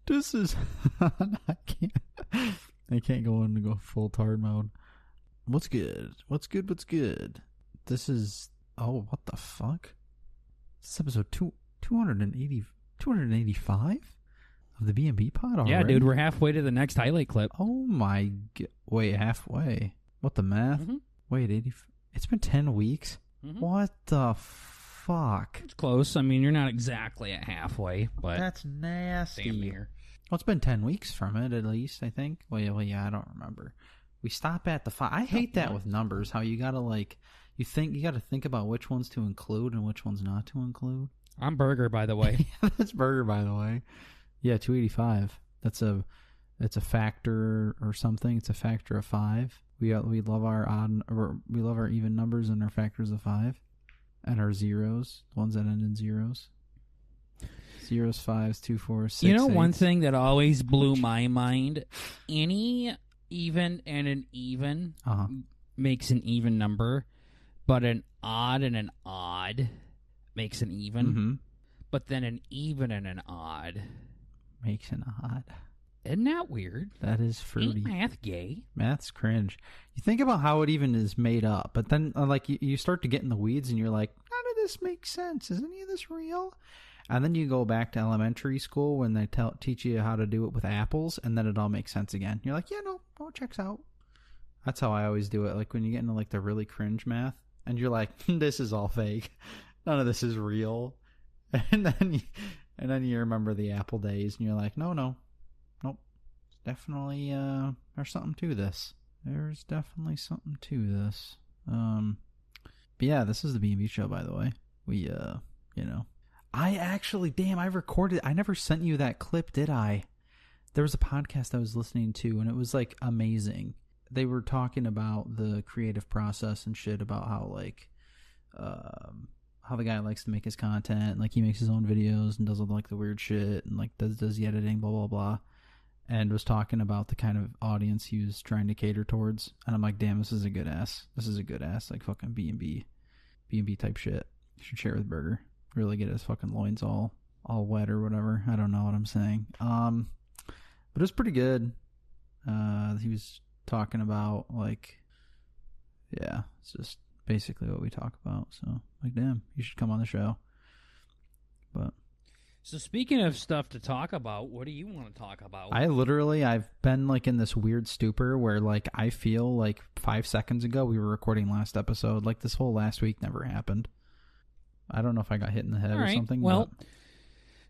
This is I can't go full tard mode. What's good? What's good? This is what the fuck? This is episode 285 of the B&B pod already? Yeah, dude, we're halfway to the next highlight clip. Oh my wait, halfway. What the math? Mm-hmm. Wait, 80. It's been 10 weeks? Mm-hmm. What the fuck? It's close. I mean, you're not exactly at halfway, but that's nasty. damn near. Well, it's been 10 weeks from it, at least, I think. Well, yeah, I don't remember. We stop at the 5. I hate that with numbers, how you gotta, you gotta think about which ones to include and which ones not to include. I'm Burger, by the way. That's Burger, by the way. Yeah, 285. It's a factor or something. It's a factor of 5. We love our we love our even numbers and our factors of 5. And our zeros, the ones that end in zeros. 0s, 5s, 2, 4, 6. You know, 8s. one thing that always blew my mind: any even and an even makes an even number, but an odd and an odd makes an even. Mm-hmm. But then an even and an odd makes an odd. Isn't that weird? That is fruity. Ain't math gay? Math's cringe. You think about how it even is made up, but then you start to get in the weeds and you're like, how did this make sense? Is any of this real? And then you go back to elementary school when they teach you how to do it with apples, and then it all makes sense again. You're like, yeah, no, it checks out. That's how I always do it. Like when you get into the really cringe math, and you're like, this is all fake. None of this is real. And then you remember the apple days, and you're like, nope. Definitely, there's something to this. There's definitely something to this. But yeah, this is the B&B show, by the way. We, I actually, I recorded, I never sent you that clip, did I? There was a podcast I was listening to, and it was, amazing. They were talking about the creative process and shit, about how, how the guy likes to make his content. He makes his own videos and does all, the weird shit, and, does the editing, blah, blah, blah. And was talking about the kind of audience he was trying to cater towards. And I'm like, damn, this is a good ass, fucking B&B type shit. You should share with Burger. Really get his fucking loins all wet or whatever. I don't know what I'm saying. But it was pretty good. He was talking about, it's just basically what we talk about. So, damn, you should come on the show. But... So speaking of stuff to talk about, what do you want to talk about? I've been in this weird stupor where I feel 5 seconds ago we were recording last episode. This whole last week never happened. I don't know if I got hit in the head or something. Well,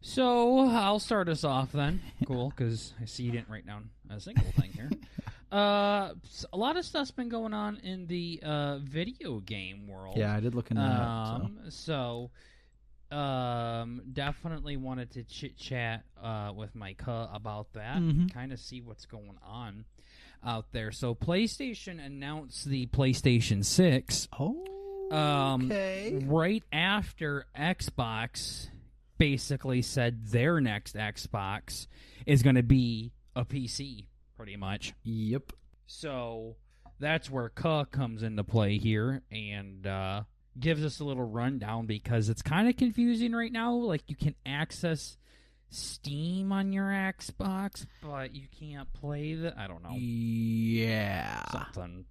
so I'll start us off then. Cool, because I see you didn't write down a single thing here. A lot of stuff's been going on in the video game world. Yeah, I did look into that. Definitely wanted to chit-chat with Mike about that, kind of see what's going on out there. So PlayStation announced the PlayStation 6 right after Xbox basically said their next Xbox is going to be a PC, pretty much. Yep. So that's where comes into play here, and gives us a little rundown because it's kind of confusing right now. You can access Steam on your Xbox, but you can't play I don't know. Yeah. Something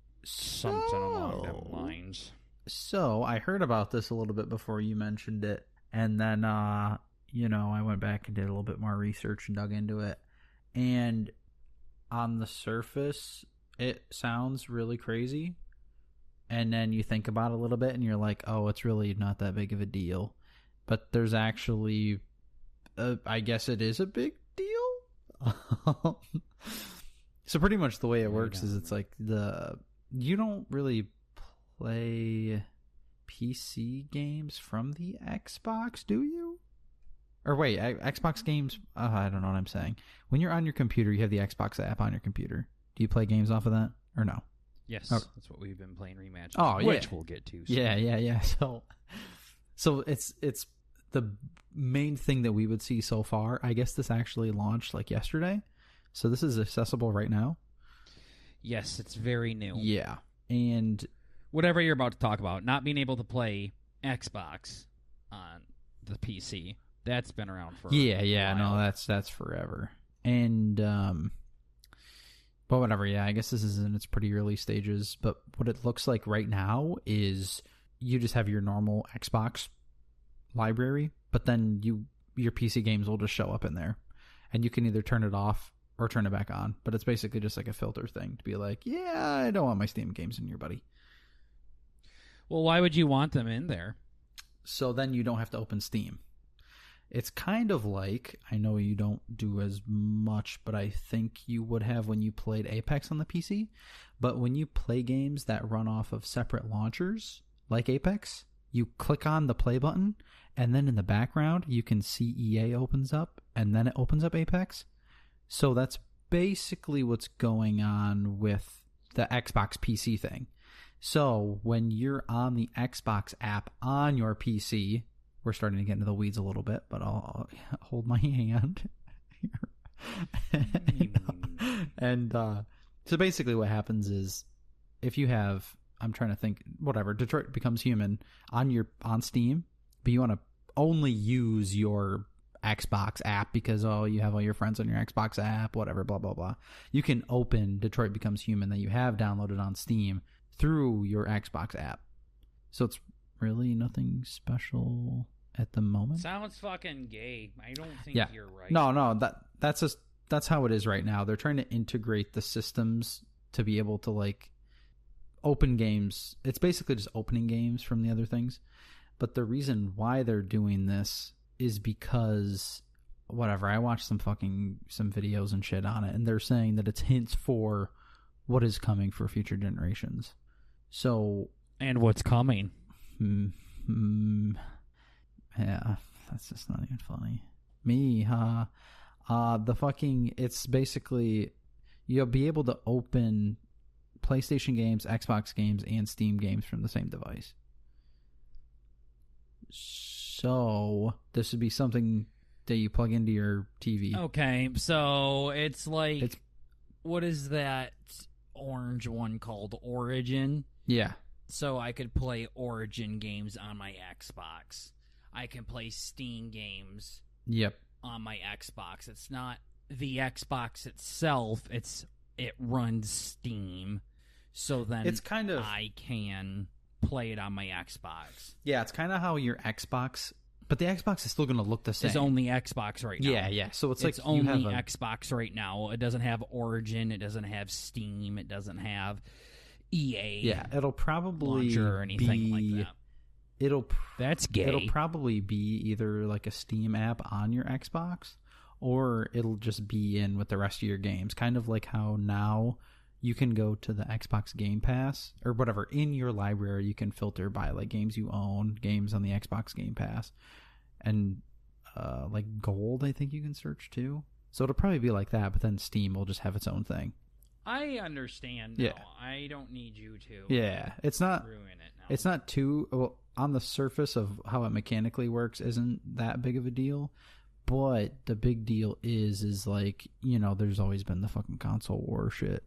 along those lines. So I heard about this a little bit before you mentioned it, and then I went back and did a little bit more research and dug into it. And on the surface, it sounds really crazy. And then you think about it a little bit and you're like, oh, it's really not that big of a deal. But there's actually, I guess it is a big deal. So pretty much the way it works is it's you don't really play PC games from the Xbox, do you? Or wait, Xbox games, I don't know what I'm saying. When you're on your computer, you have the Xbox app on your computer. Do you play games off of that or no? Yes, oh. That's what we've been playing rematches. Which we'll get to. So. Yeah. So it's the main thing that we would see so far. I guess this actually launched yesterday, so this is accessible right now. Yes, it's very new. Yeah, and whatever you're about to talk about, not being able to play Xbox on the PC, that's been around for a while. No, that's forever. And but whatever, yeah, I guess this is in its pretty early stages. But what it looks like right now is you just have your normal Xbox library, but then your PC games will just show up in there, and you can either turn it off or turn it back on. But it's basically just like a filter thing to be like, yeah, I don't want my Steam games in here, buddy. Well, why would you want them in there? So then you don't have to open Steam. It's kind of like, I know you don't do as much, but I think you would have when you played Apex on the PC. But when you play games that run off of separate launchers, like Apex, you click on the play button, and then in the background, you can see EA opens up, and then it opens up Apex. So that's basically what's going on with the Xbox PC thing. So when you're on the Xbox app on your PC, we're starting to get into the weeds a little bit, but I'll hold my hand. and so basically what happens is if you have, I'm trying to think, whatever, Detroit Becomes Human on Steam, but you want to only use your Xbox app because, you have all your friends on your Xbox app, whatever, blah, blah, blah. You can open Detroit Becomes Human that you have downloaded on Steam through your Xbox app. So it's really nothing special at the moment. Sounds fucking gay. I don't think you're right. No, that's how it is right now. They're trying to integrate the systems to be able to like open games. It's basically just opening games from the other things. But the reason why they're doing this is because whatever, I watched some videos and shit on it, and they're saying that it's hints for what is coming for future generations. So, and what's coming? Yeah, that's just not even funny. It's basically you'll be able to open PlayStation games, Xbox games, and Steam games from the same device. So this would be something that you plug into your TV. Okay, so it's like, what is that orange one called? Origin? Yeah. So I could play Origin games on my Xbox. I can play Steam games on my Xbox. It's not the Xbox itself. It runs Steam. So then it's kind of, I can play it on my Xbox. Yeah, it's kind of how your Xbox, but the Xbox is still going to look the same. It's only Xbox right now. Yeah. So it's like only Xbox right now. It doesn't have Origin. It doesn't have Steam. It doesn't have EA. Yeah, it'll probably launcher or anything like that. That's gay. It'll probably be either like a Steam app on your Xbox, or it'll just be in with the rest of your games. Kind of like how now you can go to the Xbox Game Pass or whatever in your library. You can filter by like games you own, games on the Xbox Game Pass, and like gold. I think you can search too. So it'll probably be like that, but then Steam will just have its own thing. I understand. Yeah, I don't need you to. Yeah, it's not ruin it now. It's not too well on the surface of how it mechanically works. Isn't that big of a deal? But the big deal is like, there's always been the fucking console war shit.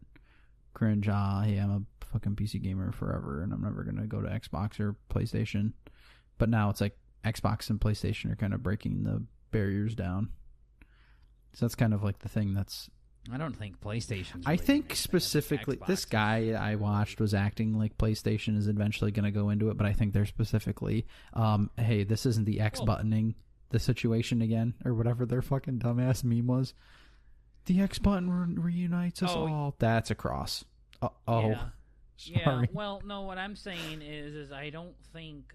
Cringe. Hey, I'm a fucking PC gamer forever, and I'm never gonna go to Xbox or PlayStation. But now it's like Xbox and PlayStation are kind of breaking the barriers down. So that's kind of like the thing that's. I don't think PlayStation. I think specifically this guy I watched was acting like PlayStation is eventually going to go into it, but I think they're specifically, hey, this isn't the X buttoning the situation again, or whatever their fucking dumbass meme was. The X button reunites us all. That's a cross. Sorry. Yeah. Well, no. What I'm saying is I don't think.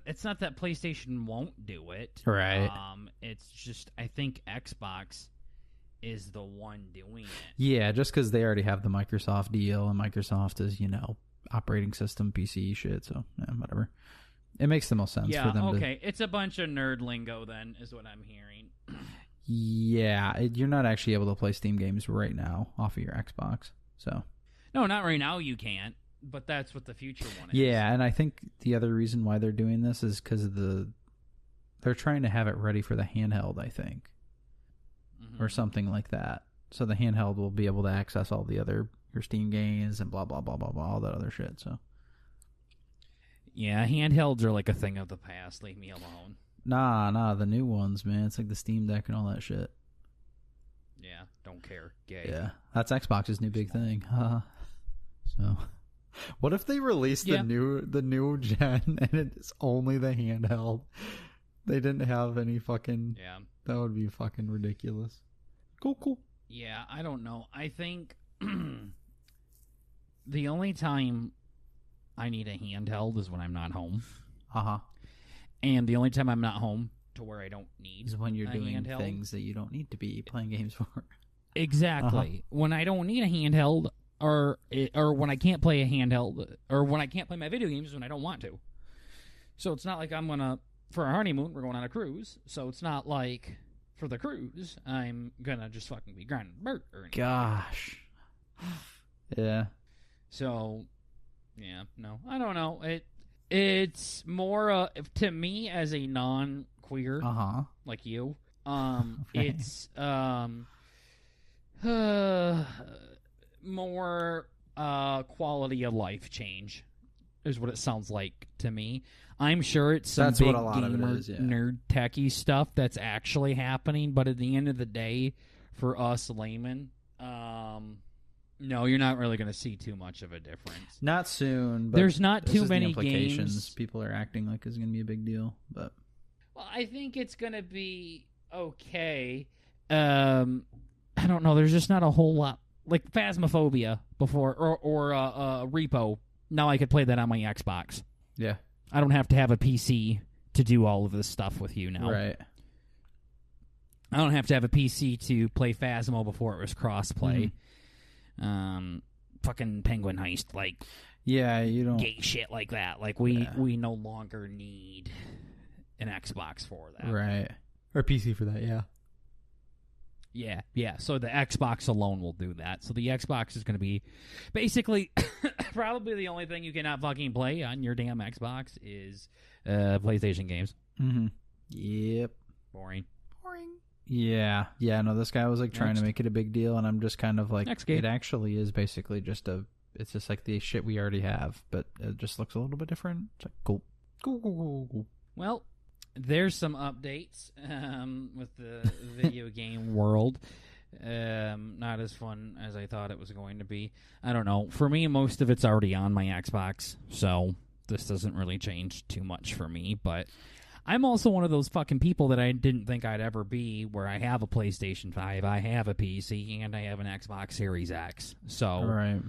It's not that PlayStation won't do it. Right. It's just I think Xbox is the one doing it. Yeah, just because they already have the Microsoft deal, and Microsoft is, operating system PC shit, so yeah, whatever. It makes the most sense for them okay. It's a bunch of nerd lingo then, is what I'm hearing. Yeah, you're not actually able to play Steam games right now off of your Xbox, so. No, not right now you can't, but that's what the future one is. Yeah, and I think the other reason why they're doing this is because of they're trying to have it ready for the handheld, I think. Or something like that. So the handheld will be able to access all the other your Steam games and blah blah blah blah blah, all that other shit. So yeah, handhelds are like a thing of the past. Leave me alone. Nah, the new ones, man. It's like the Steam Deck and all that shit. Yeah, don't care. Gay. Yeah, that's Xbox's new big thing. So, what if they release the new gen and it's only the handheld? They didn't have any fucking. Yeah. That would be fucking ridiculous. Cool. Yeah, I don't know. I think the only time I need a handheld is when I'm not home. And the only time I'm not home to where I don't need is when you're doing handheld. Things that you don't need to be playing games for. Exactly. When I don't need a handheld, or when I can't play a handheld, or when I can't play my video games when I don't want to. So it's not like I'm gonna, for our honeymoon, we're going on a cruise. So it's not like for the cruise I'm gonna just fucking be grinding dirt or anything. Gosh. Yeah. So, yeah, no, I don't know. It's more to me as a non-queer, like you. It's more quality of life change is what it sounds like to me. I'm sure it's some big gamer nerd techie stuff that's actually happening, but at the end of the day, for us laymen, no, you're not really going to see too much of a difference. Not soon. But there's not too many games. games. People are acting like it's going to be a big deal, but well, I think it's going to be okay. I don't know. There's just not a whole lot like Phasmophobia before, or Repo. Now I could play that on my Xbox. Yeah, I don't have to have a PC to do all of this stuff with you now. Right. I don't have to have a PC to play Phasmo before it was crossplay. Fucking Penguin Heist, like you don't gay shit like that. Like we no longer need an Xbox for that, right? Or PC for that, yeah. So the Xbox alone will do that. So the Xbox is going to be basically probably the only thing you cannot fucking play on your damn Xbox is PlayStation games. Yep. Boring. Yeah. No, this guy was like trying to make it a big deal, and I'm just kind of like, it actually is basically just it's just like the shit we already have, but it just looks a little bit different. It's like, cool. Well, there's some updates with the video game world. Not as fun as I thought it was going to be. I don't know. For me, most of it's already on my Xbox, so this doesn't really change too much for me, but I'm also one of those fucking people that I didn't think I'd ever be, where I have a PlayStation 5, I have a PC, and I have an Xbox Series X. So right.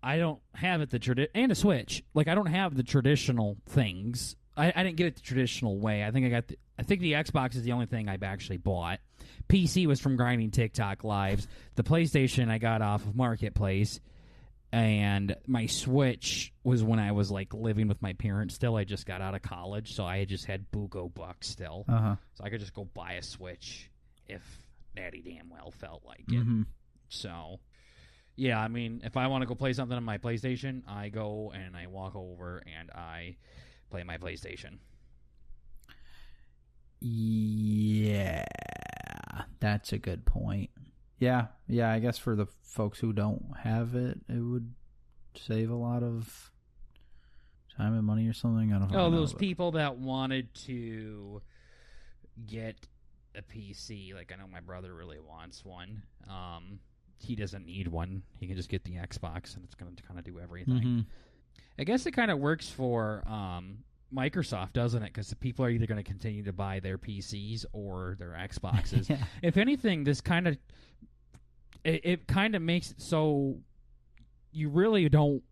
I don't have it and a Switch. Like, I don't have the traditional things. I didn't get it the traditional way. I think the Xbox is the only thing I've actually bought. PC was from grinding TikTok lives. The PlayStation I got off of Marketplace. And my Switch was when I was like living with my parents still. I just got out of college, so I just had Bugo bucks still. So I could just go buy a Switch if Daddy damn well felt like it. So, yeah, I mean, if I want to go play something on my PlayStation, I go and I walk over and I play my PlayStation. Yeah, that's a good point. Yeah, I guess for the folks who don't have it, it would save a lot of time and money or something. I don't know. Oh, those people that wanted to get a PC, like I know my brother really wants one. He doesn't need one. He can just get the Xbox, and it's going to kind of do everything. I guess it kind of works for Microsoft, doesn't it? Because the people are either going to continue to buy their PCs or their Xboxes. If anything, this kind of it kind of makes it so you really don't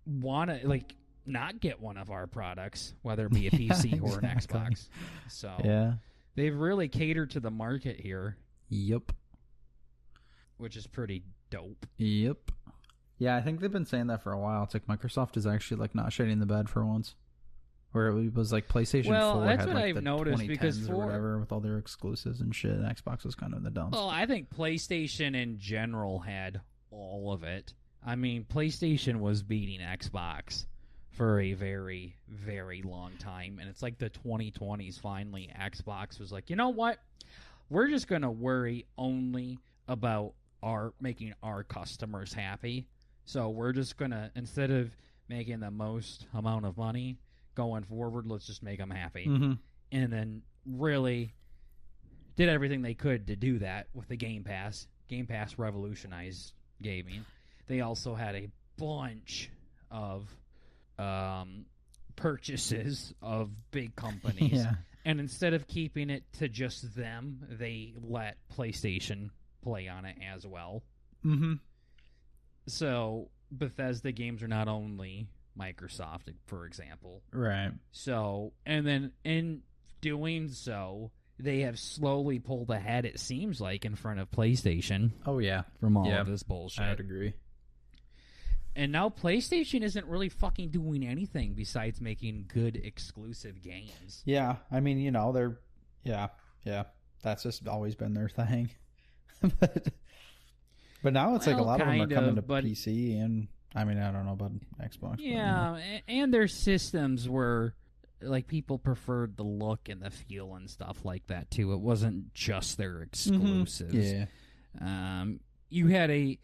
want to like not get one of our products, whether it be a PC or an Xbox. So they've really catered to the market here. Yep. Which is pretty dope. Yep. Yeah, I think they've been saying that for a while. It's like Microsoft is actually like not shitting the bed for once. Where it was like PlayStation 4 that's had what like I've the noticed 2010s because or whatever with all their exclusives and shit. Xbox was kind of in the dumps. Well, I think PlayStation in general had all of it. I mean, PlayStation was beating Xbox for a very, very long time. And it's like the 2020s finally, Xbox was like, you know what? We're just going to worry only about making our customers happy. So we're just going to, instead of making the most amount of money going forward, let's just make them happy. And then really did everything they could to do that with the Game Pass. Game Pass revolutionized gaming. They also had a bunch of purchases of big companies. Yeah. And instead of keeping it to just them, they let PlayStation play on it as well. Mm-hmm. So Bethesda games are not only Microsoft, for example. Right. So, and then in doing so, they have slowly pulled ahead, it seems like, in front of PlayStation. Oh, yeah. From all of this bullshit. I would agree. And now PlayStation isn't really fucking doing anything besides making good exclusive games. Yeah, I mean, you know, they're... Yeah. That's just always been their thing. But now it's like a lot of them are coming to PC, and... I mean, I don't know about Xbox. Yeah, but, and their systems were... Like, people preferred the look and the feel and stuff like that, too. It wasn't just their exclusives. Mm-hmm. Yeah. You had a...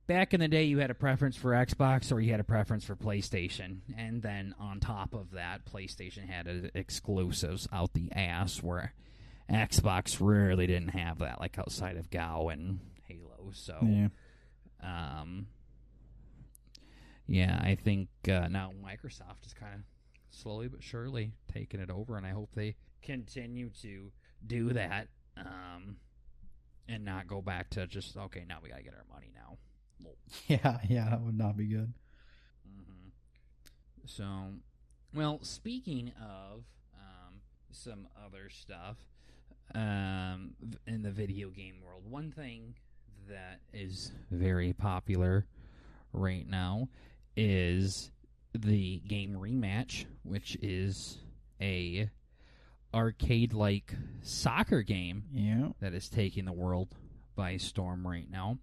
Back in the day, you had a preference for Xbox or you had a preference for PlayStation. And then on top of that, PlayStation had exclusives out the ass, where Xbox really didn't have that, like outside of GO and Halo. So, yeah, I think now Microsoft is kind of slowly but surely taking it over, and I hope they continue to do that and not go back to just, okay, now we got to get our money now. Yeah, that would not be good. Mm-hmm. So, well, speaking of some other stuff in the video game world, one thing that is very popular right now is the game Rematch, which is a arcade-like soccer game that is taking the world by storm right now.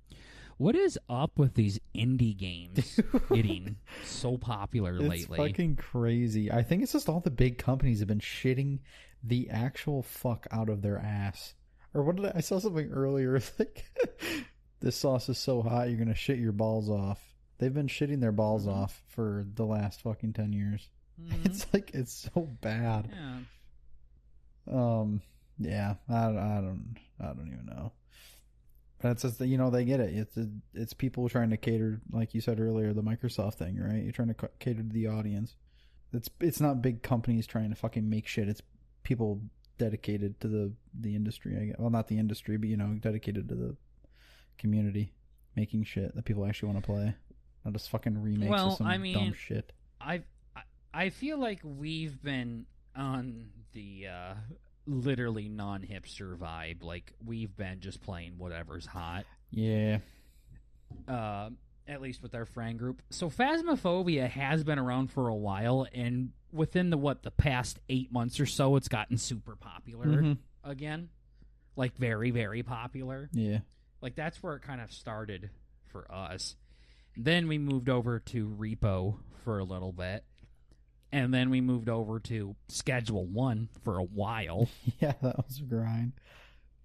What is up with these indie games getting so popular lately? It's fucking crazy. I think it's just all the big companies have been shitting the actual fuck out of their ass. Or what did I saw something earlier. It's like, this sauce is so hot you're going to shit your balls off. They've been shitting their balls off for the last fucking 10 years. Mm-hmm. It's like, it's so bad. Yeah. I don't even know. That's just, you know, they get it. It's people trying to cater, like you said earlier, the Microsoft thing, right? You're trying to cater to the audience. It's not big companies trying to fucking make shit. It's people dedicated to the industry. I guess. Well, not the industry, but, you know, dedicated to the community, making shit that people actually want to play. Not just fucking remakes of some dumb shit. I feel like we've been on the literally non-hipster vibe. Like, we've been just playing whatever's hot. Yeah. At least with our friend group. So Phasmophobia has been around for a while, and within the past 8 months or so, it's gotten super popular again. Like, very, very popular. Yeah. Like, that's where it kind of started for us. Then we moved over to Repo for a little bit. And then we moved over to Schedule 1 for a while. Yeah, that was a grind.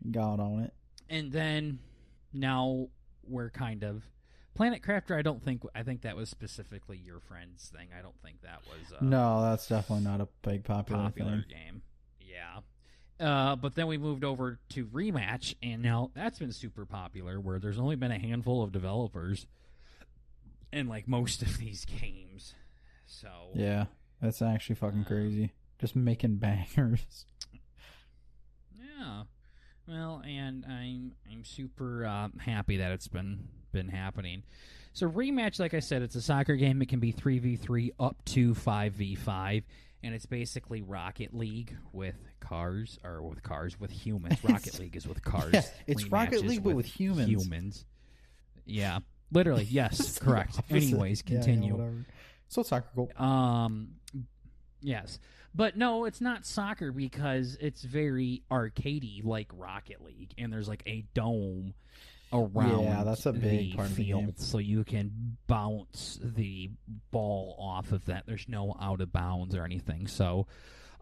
Got on it. And then now we're kind of... Planet Crafter, I think that was specifically your friend's thing. I don't think that was... no, that's definitely not a big popular game. Yeah. But then we moved over to Rematch, and now that's been super popular, where there's only been a handful of developers in, like, most of these games. So... Yeah. That's actually fucking crazy. Just making bangers. Yeah. Well, and I'm super happy that it's been happening. So Rematch, like I said, it's a soccer game. It can be 3v3 up to 5v5, and it's basically Rocket League with humans. Rocket League is with cars. Yeah, it's Rematch Rocket League but with humans. Yeah. Literally, yes, correct. Anyways, continue. Yeah, so soccer goal. Yes. But no, it's not soccer because it's very arcadey like Rocket League, and there's like a dome around that's a big the part field, of the game. so you can bounce the ball off of that. There's no out of bounds or anything. So,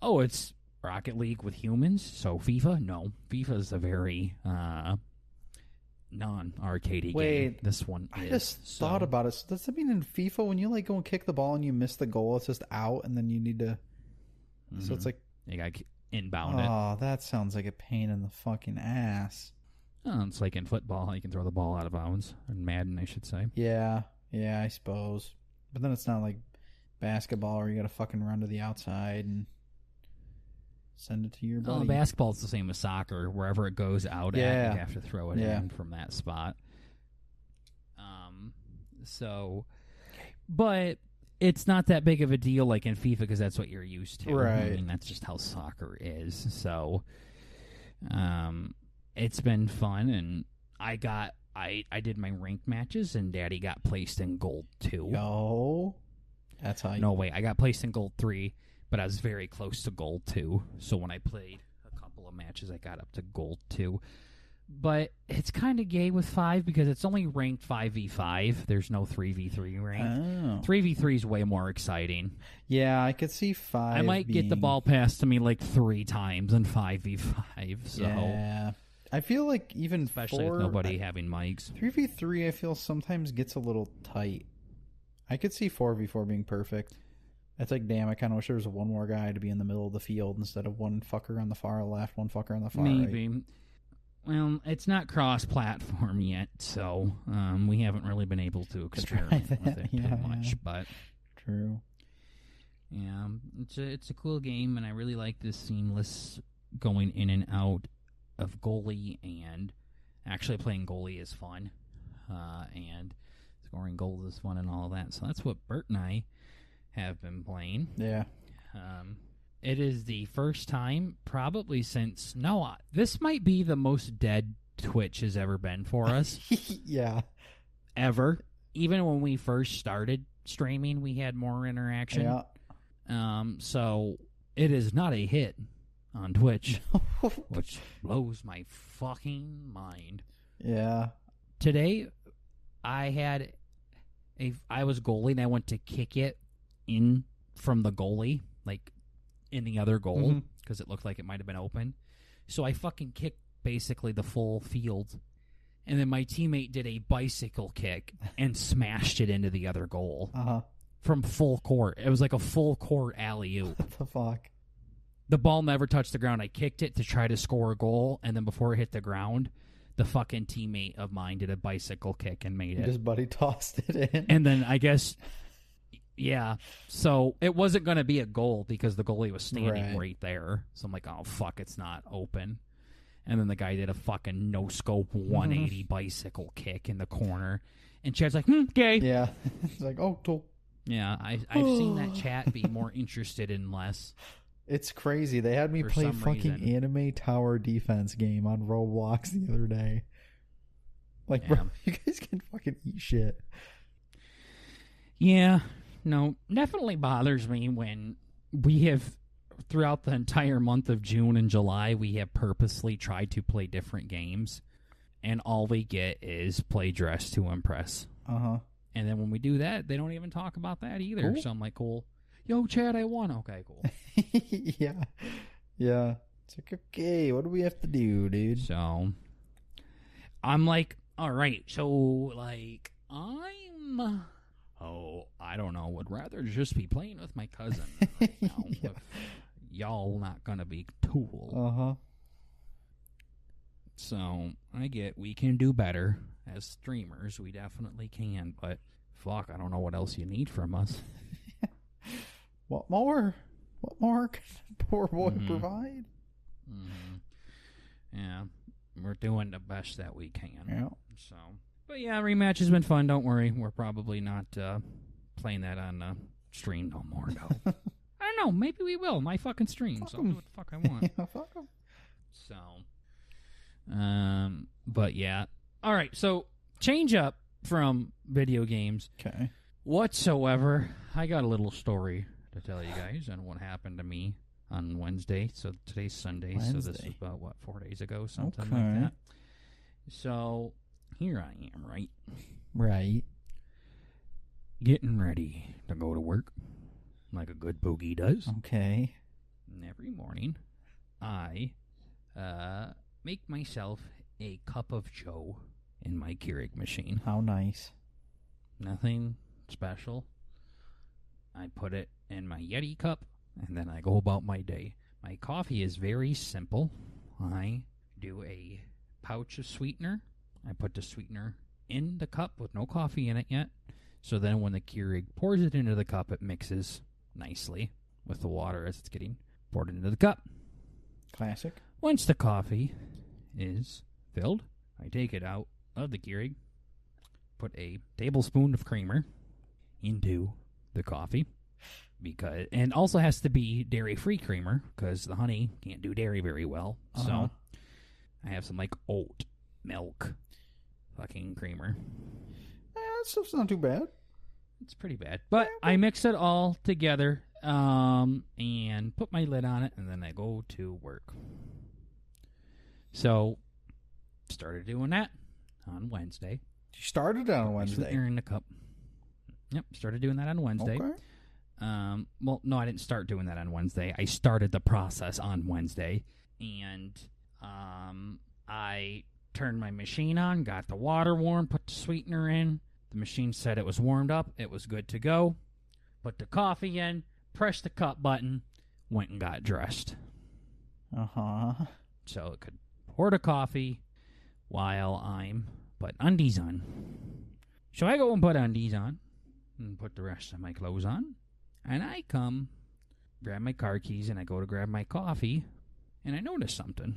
it's Rocket League with humans. So FIFA? No. FIFA is a very non-arcadey game. This one I just thought about it. So does that mean in FIFA, when you like go and kick the ball and you miss the goal, it's just out, and then you need to... So it's like... inbound it. Oh, that sounds like a pain in the fucking ass. Oh, it's like in football, you can throw the ball out of bounds. Or Madden, I should say. Yeah, I suppose. But then it's not like basketball where you gotta fucking run to the outside and send it to your buddy. Oh, basketball's the same as soccer. Wherever it goes out at, you have to throw it in from that spot. But it's not that big of a deal like in FIFA because that's what you're used to. Right. I mean, that's just how soccer is. So, it's been fun, and I did my ranked matches, and Daddy got placed in gold 2. Oh, that's how you... No, wait, I got placed in gold 3, but I was very close to gold 2. So when I played a couple of matches, I got up to gold 2. But it's kind of gay with 5 because it's only ranked 5v5. There's no 3v3 rank. Oh. 3v3 is way more exciting. Yeah, I could see 5 I might get the ball passed to me like 3 times in 5v5. So. Yeah. I feel like even especially with nobody having mics. 3v3 I feel sometimes gets a little tight. I could see 4v4 being perfect. It's like, damn, I kind of wish there was one more guy to be in the middle of the field instead of one fucker on the far left, one fucker on the far Maybe. right. Well, it's not cross-platform yet, so we haven't really been able to experiment with it too much. But true. Yeah, it's a cool game, and I really like this seamless going in and out of goalie, and actually playing goalie is fun, and scoring goals is fun and all of that. So that's what Bert and I have been playing. Yeah. It is the first time probably since... No, this might be the most dead Twitch has ever been for us. Yeah. Ever. Even when we first started streaming, we had more interaction. Yeah. So it is not a hit on Twitch, which blows my fucking mind. Yeah. Today, I was goalie, and I went to kick it in from the goalie, like in the other goal, because it looked like it might have been open. So I fucking kicked basically the full field, and then my teammate did a bicycle kick and smashed it into the other goal from full court. It was like a full court alley-oop. What the fuck? The ball never touched the ground. I kicked it to try to score a goal, and then before it hit the ground, the fucking teammate of mine did a bicycle kick and made it. His buddy tossed it in. And then I guess... Yeah, so it wasn't going to be a goal because the goalie was standing right there. So I'm like, oh, fuck, it's not open. And then the guy did a fucking no-scope 180 bicycle kick in the corner. And Chad's like, gay. Yeah. It's like, oh, cool. Yeah, I've seen that chat be more interested in less. It's crazy. They had me play fucking anime tower defense game on Roblox the other day. Like, bro, you guys can fucking eat shit. Yeah. No, definitely bothers me when we have, throughout the entire month of June and July, we have purposely tried to play different games, and all we get is play dress to impress. And then when we do that, they don't even talk about that either. Cool. So I'm like, cool. Yo, Chad, I won. Okay, cool. Yeah. It's like, okay, what do we have to do, dude? So I'm like, all right, so, like, I don't know. Would rather just be playing with my cousin right now. If y'all not gonna be cool. So I get we can do better as streamers. We definitely can. But fuck, I don't know what else you need from us. What more? What more can poor boy provide? Yeah, we're doing the best that we can. Yeah. So, but yeah, rematch has been fun. Don't worry, we're probably not playing that on stream no more. No, I don't know. Maybe we will. My fucking streams. I'll do what the fuck I want. Yeah, fuck 'em. So, but yeah. All right. So change up from video games. Okay. Whatsoever. I got a little story to tell you guys on what happened to me on Wednesday. So today's Sunday. So this is about 4 days ago, something like that. So here I am, right? Right. Getting ready to go to work like a good boogie does. Okay. And every morning I make myself a cup of joe in my Keurig machine. How nice. Nothing special. I put it in my Yeti cup, and then I go about my day. My coffee is very simple. I do a pouch of sweetener. I put the sweetener in the cup with no coffee in it yet. So then when the Keurig pours it into the cup, it mixes nicely with the water as it's getting poured into the cup. Classic. Once the coffee is filled, I take it out of the Keurig, put a tablespoon of creamer into the coffee, and also has to be dairy-free creamer because the honey can't do dairy very well. So I have some like oat milk fucking creamer. That stuff's not too bad. It's pretty bad. But I mix it all together and put my lid on it, and then I go to work. So, started doing that on Wednesday. You started on Wednesday? Sweetener in the cup. Yep, started doing that on Wednesday. Okay. Well, no, I didn't start doing that on Wednesday. I started the process on Wednesday, and I turned my machine on, got the water warm, put the sweetener in. The machine said it was warmed up. It was good to go. Put the coffee in, pressed the cup button, went and got dressed. So it could pour the coffee while I'm put undies on. So I go and put undies on and put the rest of my clothes on. And I come, grab my car keys, and I go to grab my coffee, and I notice something.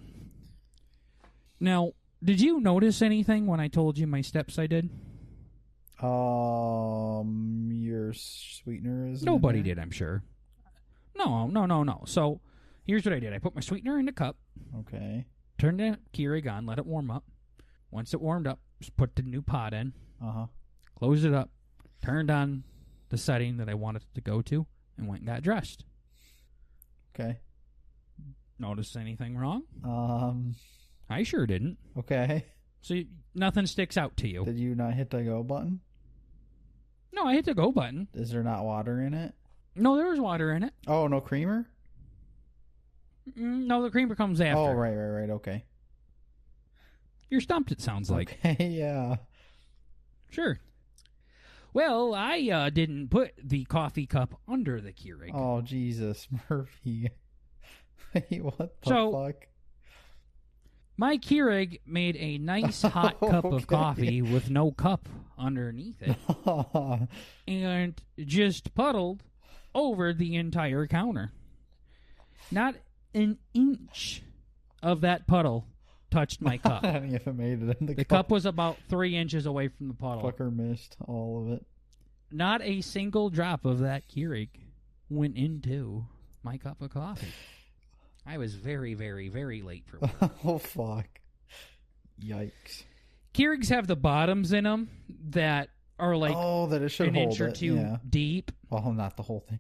Now, did you notice anything when I told you my steps I did? Your sweetener is Nobody did, I'm sure. No. So, here's what I did. I put my sweetener in the cup. Okay. Turned the Keurig on, let it warm up. Once it warmed up, just put the new pot in. Closed it up. Turned on the setting that I wanted it to go to, and went and got dressed. Okay. Notice anything wrong? I sure didn't. Okay. So nothing sticks out to you. Did you not hit the go button? No, I hit the go button. Is there not water in it? No, there was water in it. Oh, no creamer? No, the creamer comes after. Oh, right. Okay. You're stumped, it sounds like. Okay, yeah. Sure. Well, I didn't put the coffee cup under the Keurig. Oh, Jesus, Murphy. Wait, what the fuck? My Keurig made a nice hot cup of coffee with no cup underneath it. And just puddled over the entire counter. Not an inch of that puddle touched my cup. I don't even made it in the cup. The cup was about 3 inches away from the puddle. Fucker missed all of it. Not a single drop of that Keurig went into my cup of coffee. I was very, very, very late for work. Oh, fuck. Yikes. Keurigs have the bottoms in them that are like that it should an hold inch or two deep. Well, not the whole thing.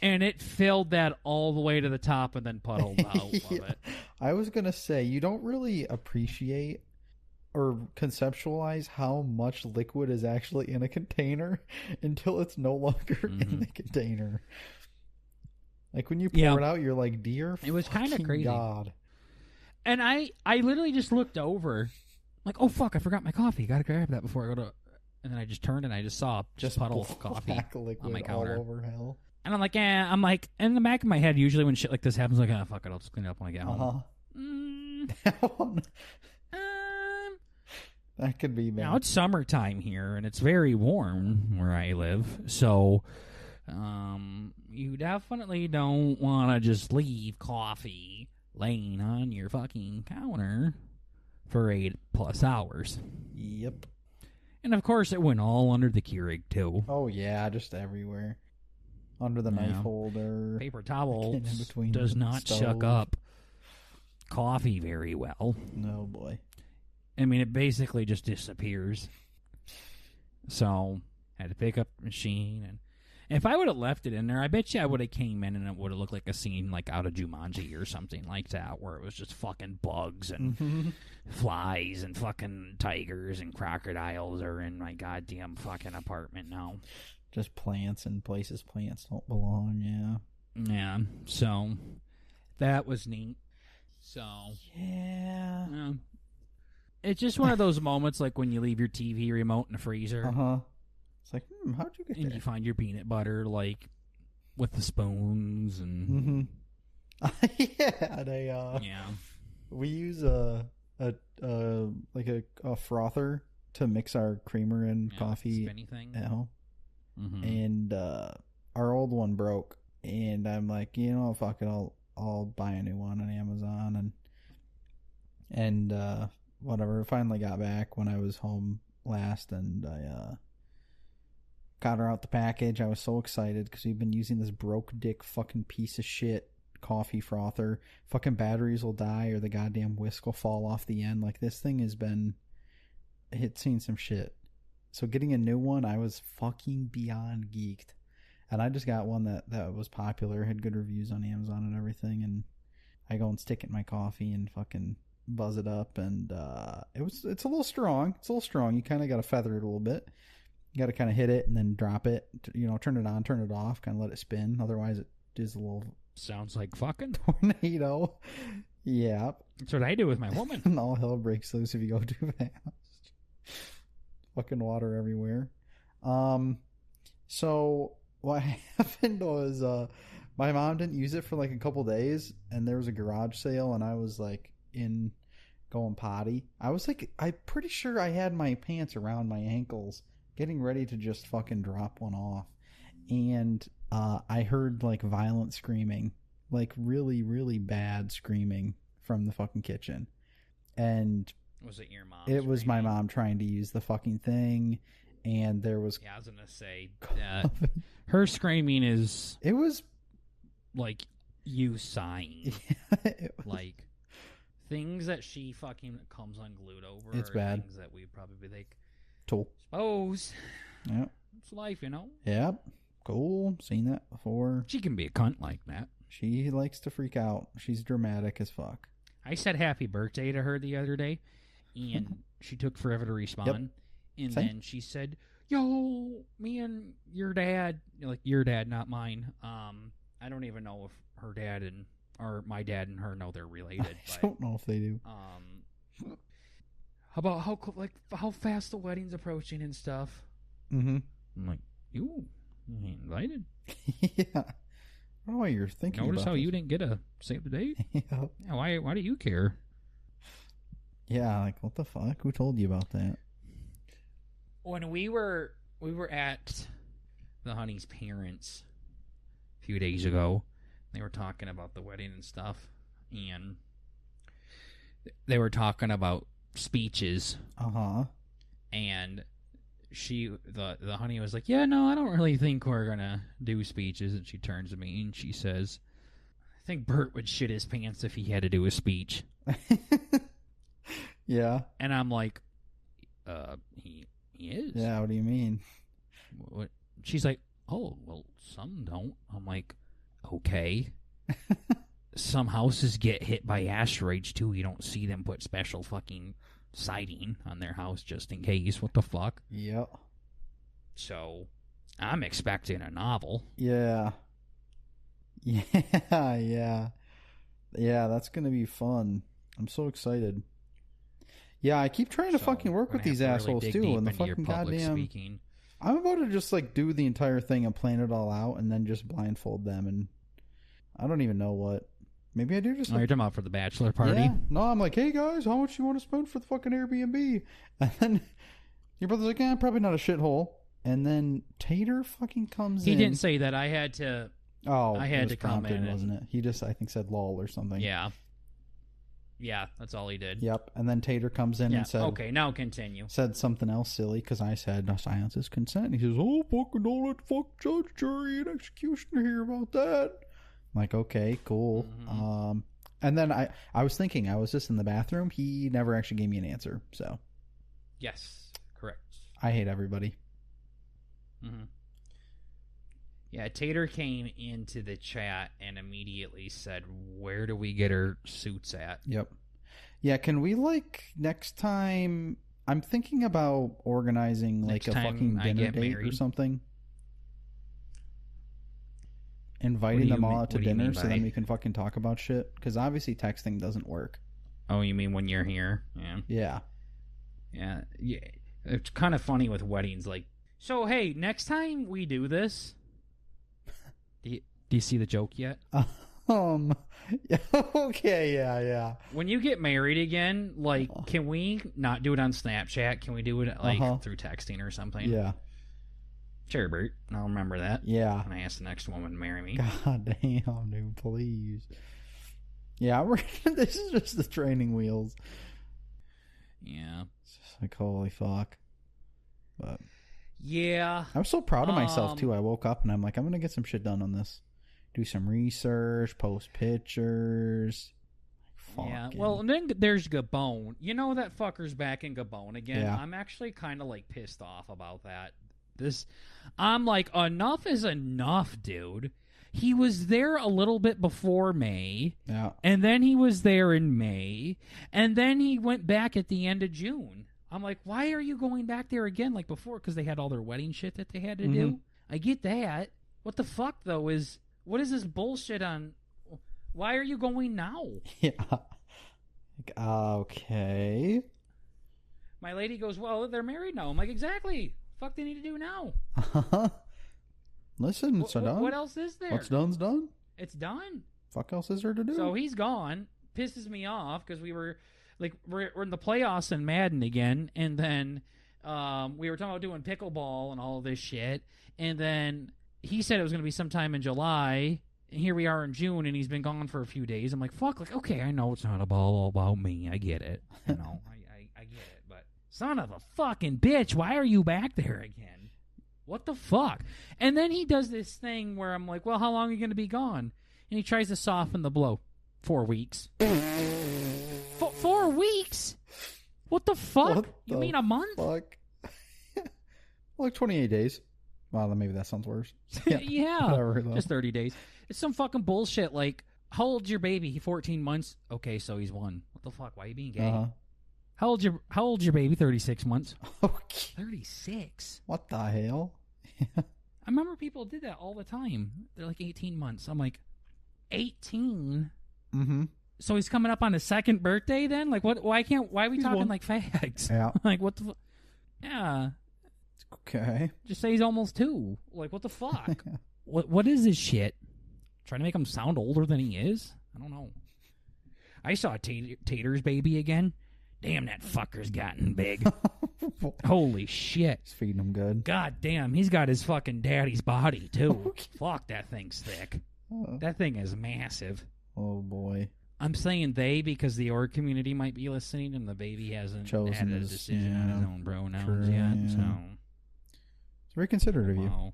And it filled that all the way to the top and then puddled out of it. I was going to say, you don't really appreciate or conceptualize how much liquid is actually in a container until it's no longer in the container. Like when you pour it out, you're like, dear it was kind of crazy. God. And I literally just looked over, like, oh fuck, I forgot my coffee. Gotta grab that before I go to. And then I just turned and I just saw just puddle of coffee on my counter. All over hell. And I'm like, in the back of my head, usually when shit like this happens, like, oh fuck it, I'll just clean it up when I get home. That could be bad. Now it's summertime here, and it's very warm where I live, so you definitely don't want to just leave coffee laying on your fucking counter for 8+ hours. Yep. And of course, it went all under the Keurig too. Oh yeah, just everywhere. Under the knife holder. Paper towel does not suck up coffee very well. No boy. I mean, it basically just disappears. So, I had to pick up the machine. And if I would have left it in there, I bet you I would have came in and it would have looked like a scene like out of Jumanji or something like that, where it was just fucking bugs and flies and fucking tigers and crocodiles are in my goddamn fucking apartment now. Just plants in places plants don't belong, yeah. Yeah, so that was neat. So, yeah. It's just one of those moments like when you leave your TV remote in the freezer. It's like, how'd you get and there? you find your peanut butter, like, with the spoons and Yeah, they Yeah. we use a like a frother to mix our creamer and coffee Spinny thing. at home. Mm-hmm. And our old one broke, and I'm like, you know, fuck it, I'll buy a new one on Amazon, and whatever. Finally got back when I was home last, and I got her out the package. I was so excited because we've been using this broke dick fucking piece of shit coffee frother. Fucking batteries will die, or the goddamn whisk will fall off the end. Like, this thing has been, it's seen some shit. So getting a new one, I was fucking beyond geeked. And I just got one that was popular, had good reviews on Amazon and everything, and I go and stick it in my coffee and fucking buzz it up, and it's a little strong. It's a little strong. You kind of got to feather it a little bit. You got to kind of hit it and then drop it. You know, turn it on, turn it off, kind of let it spin. Otherwise, it is a little Sounds like fucking. tornado. Yeah. That's what I do with my woman. And all hell breaks loose if you go too fast. Fucking water everywhere. So what happened was my mom didn't use it for like a couple days, and there was a garage sale, and I was like in going potty. I was like, I'm pretty sure I had my pants around my ankles, getting ready to just fucking drop one off, and I heard like violent screaming, like really, really bad screaming from the fucking kitchen. And was it your mom? It was my mom trying to use the fucking thing, and there was... Yeah, I was going to say, her screaming is... It was... Like, you sighing. Yeah, it was... Like, things that she fucking comes unglued over it's are bad. Things that we'd probably be like... Tool. Suppose. Yep. It's life, you know? Yep. Cool. Seen that before. She can be a cunt like that. She likes to freak out. She's dramatic as fuck. I said happy birthday to her the other day, and she took forever to respond. Yep. And Same. then she said, "Yo, me and your dad, like your dad, not mine. I don't even know if her dad or my dad and her know they're related. I don't know if they do. About how fast the wedding's approaching and stuff." Mm-hmm. I'm like, you ain't invited. Yeah. I don't know why you're thinking Notice about how this. you didn't get a save the date? Yep. Yeah, why do you care? Yeah, like, what the fuck? Who told you about that? When we were at the honey's parents a few days ago, they were talking about the wedding and stuff, and they were talking about speeches. Uh-huh. And the honey was like, "Yeah, no, I don't really think we're gonna do speeches." And she turns to me and she says, "I think Bert would shit his pants if he had to do a speech." Yeah. And I'm like, he is. Yeah, what do you mean? What? She's like, "Oh, well, some don't." I'm like, okay. Some houses get hit by asteroids too. You don't see them put special fucking siding on their house just in case. What the fuck? Yep. So, I'm expecting a novel. Yeah. Yeah. Yeah, that's going to be fun. I'm so excited. Yeah, I keep trying to fucking work with these assholes too. And the fucking goddamn... Speaking. I'm about to just like do the entire thing and plan it all out and then just blindfold them. And I don't even know what. Maybe I do just... You're talking about for the bachelor party? Yeah. No, I'm like, "Hey guys, how much you want to spend for the fucking Airbnb?" And then your brother's like, probably not a shithole. And then Tater fucking comes in. He didn't say that. I had to... Oh, I had to come in, wasn't it? He just, I think, said lol or something. Yeah. Yeah, that's all he did. Yep. And then Tater comes in and said... Okay, now continue. Said something else silly because I said, "No, silence is consent." And he says, "Oh, fucking don't let fuck judge, jury, and executioner hear about that." I'm like, okay, cool. Mm-hmm. And then I was thinking, I was just in the bathroom. He never actually gave me an answer. So... Yes, correct. I hate everybody. Mm-hmm. Yeah, Tater came into the chat and immediately said, "Where do we get our suits at?" Yep. Yeah, can we, like, next time... I'm thinking about organizing, like, Next a time fucking I dinner get date or married. something. Inviting them all out to what do you dinner mean so by- then we can fucking talk about shit. Because obviously texting doesn't work. Oh, you mean when you're here? Yeah. Yeah. Yeah. It's kind of funny with weddings. Like, so, hey, next time we do this... Do you see the joke yet? Yeah, okay, yeah. When you get married again, like, can we not do it on Snapchat? Can we do it like through texting or something? Yeah. Sure, Bert. I'll remember that. Yeah. When I ask the next woman to marry me. God damn, dude, please. Yeah, this is just the training wheels. Yeah. It's just like, holy fuck. But yeah. I'm so proud of myself, too. I woke up and I'm like, I'm going to get some shit done on this. Do some research, post pictures. Yeah, well, and then there's Gabon. You know that fucker's back in Gabon again. Yeah. I'm actually kind of like pissed off about that. I'm like, enough is enough, dude. He was there a little bit before May. Yeah. And then he was there in May. And then he went back at the end of June. I'm like, why are you going back there again like before? Because they had all their wedding shit that they had to do. I get that. What the fuck, though, what is this bullshit on? Why are you going now? Yeah. Like, okay. My lady goes, well, they're married now. I'm like, exactly. Fuck they need to do now? Listen, it's done. What else is there? What's done's done. It's done. Fuck else is there to do? So he's gone. Pisses me off because we're in the playoffs in Madden again, and then we were talking about doing pickleball and all of this shit, and then he said it was going to be sometime in July, and here we are in June, and he's been gone for a few days. I'm like, fuck, like, okay, I know it's not all about me. I get it. You know, I get it. But son of a fucking bitch, why are you back there again? What the fuck? And then he does this thing where I'm like, well, how long are you going to be gone? And he tries to soften the blow. 4 weeks. 4 weeks? What the fuck? What you mean a month? Fuck. Like 28 days. Wow, then maybe that sounds worse. Yeah. Whatever, just 30 days. It's some fucking bullshit like, how old's your baby? 14 months? Okay, so he's 1. What the fuck? Why are you being gay? How old's your baby? 36 months. Okay. 36? What the hell? I remember people did that all the time. They're like 18 months. I'm like, 18? Mm-hmm. So he's coming up on his 2nd birthday then? Like, what? Why are we talking 1. like fags? Yeah. Like, what the fuck? Yeah. Okay. Just say he's almost 2. Like, what the fuck? What is this shit? Trying to make him sound older than he is? I don't know. I saw Tater's baby again. Damn, that fucker's gotten big. Holy shit. He's feeding him good. God damn, he's got his fucking daddy's body, too. Okay. Fuck, that thing's thick. That thing is massive. Oh, boy. I'm saying they because the org community might be listening and the baby hasn't had a decision on his own pronouns yet. So it's very considerate of you.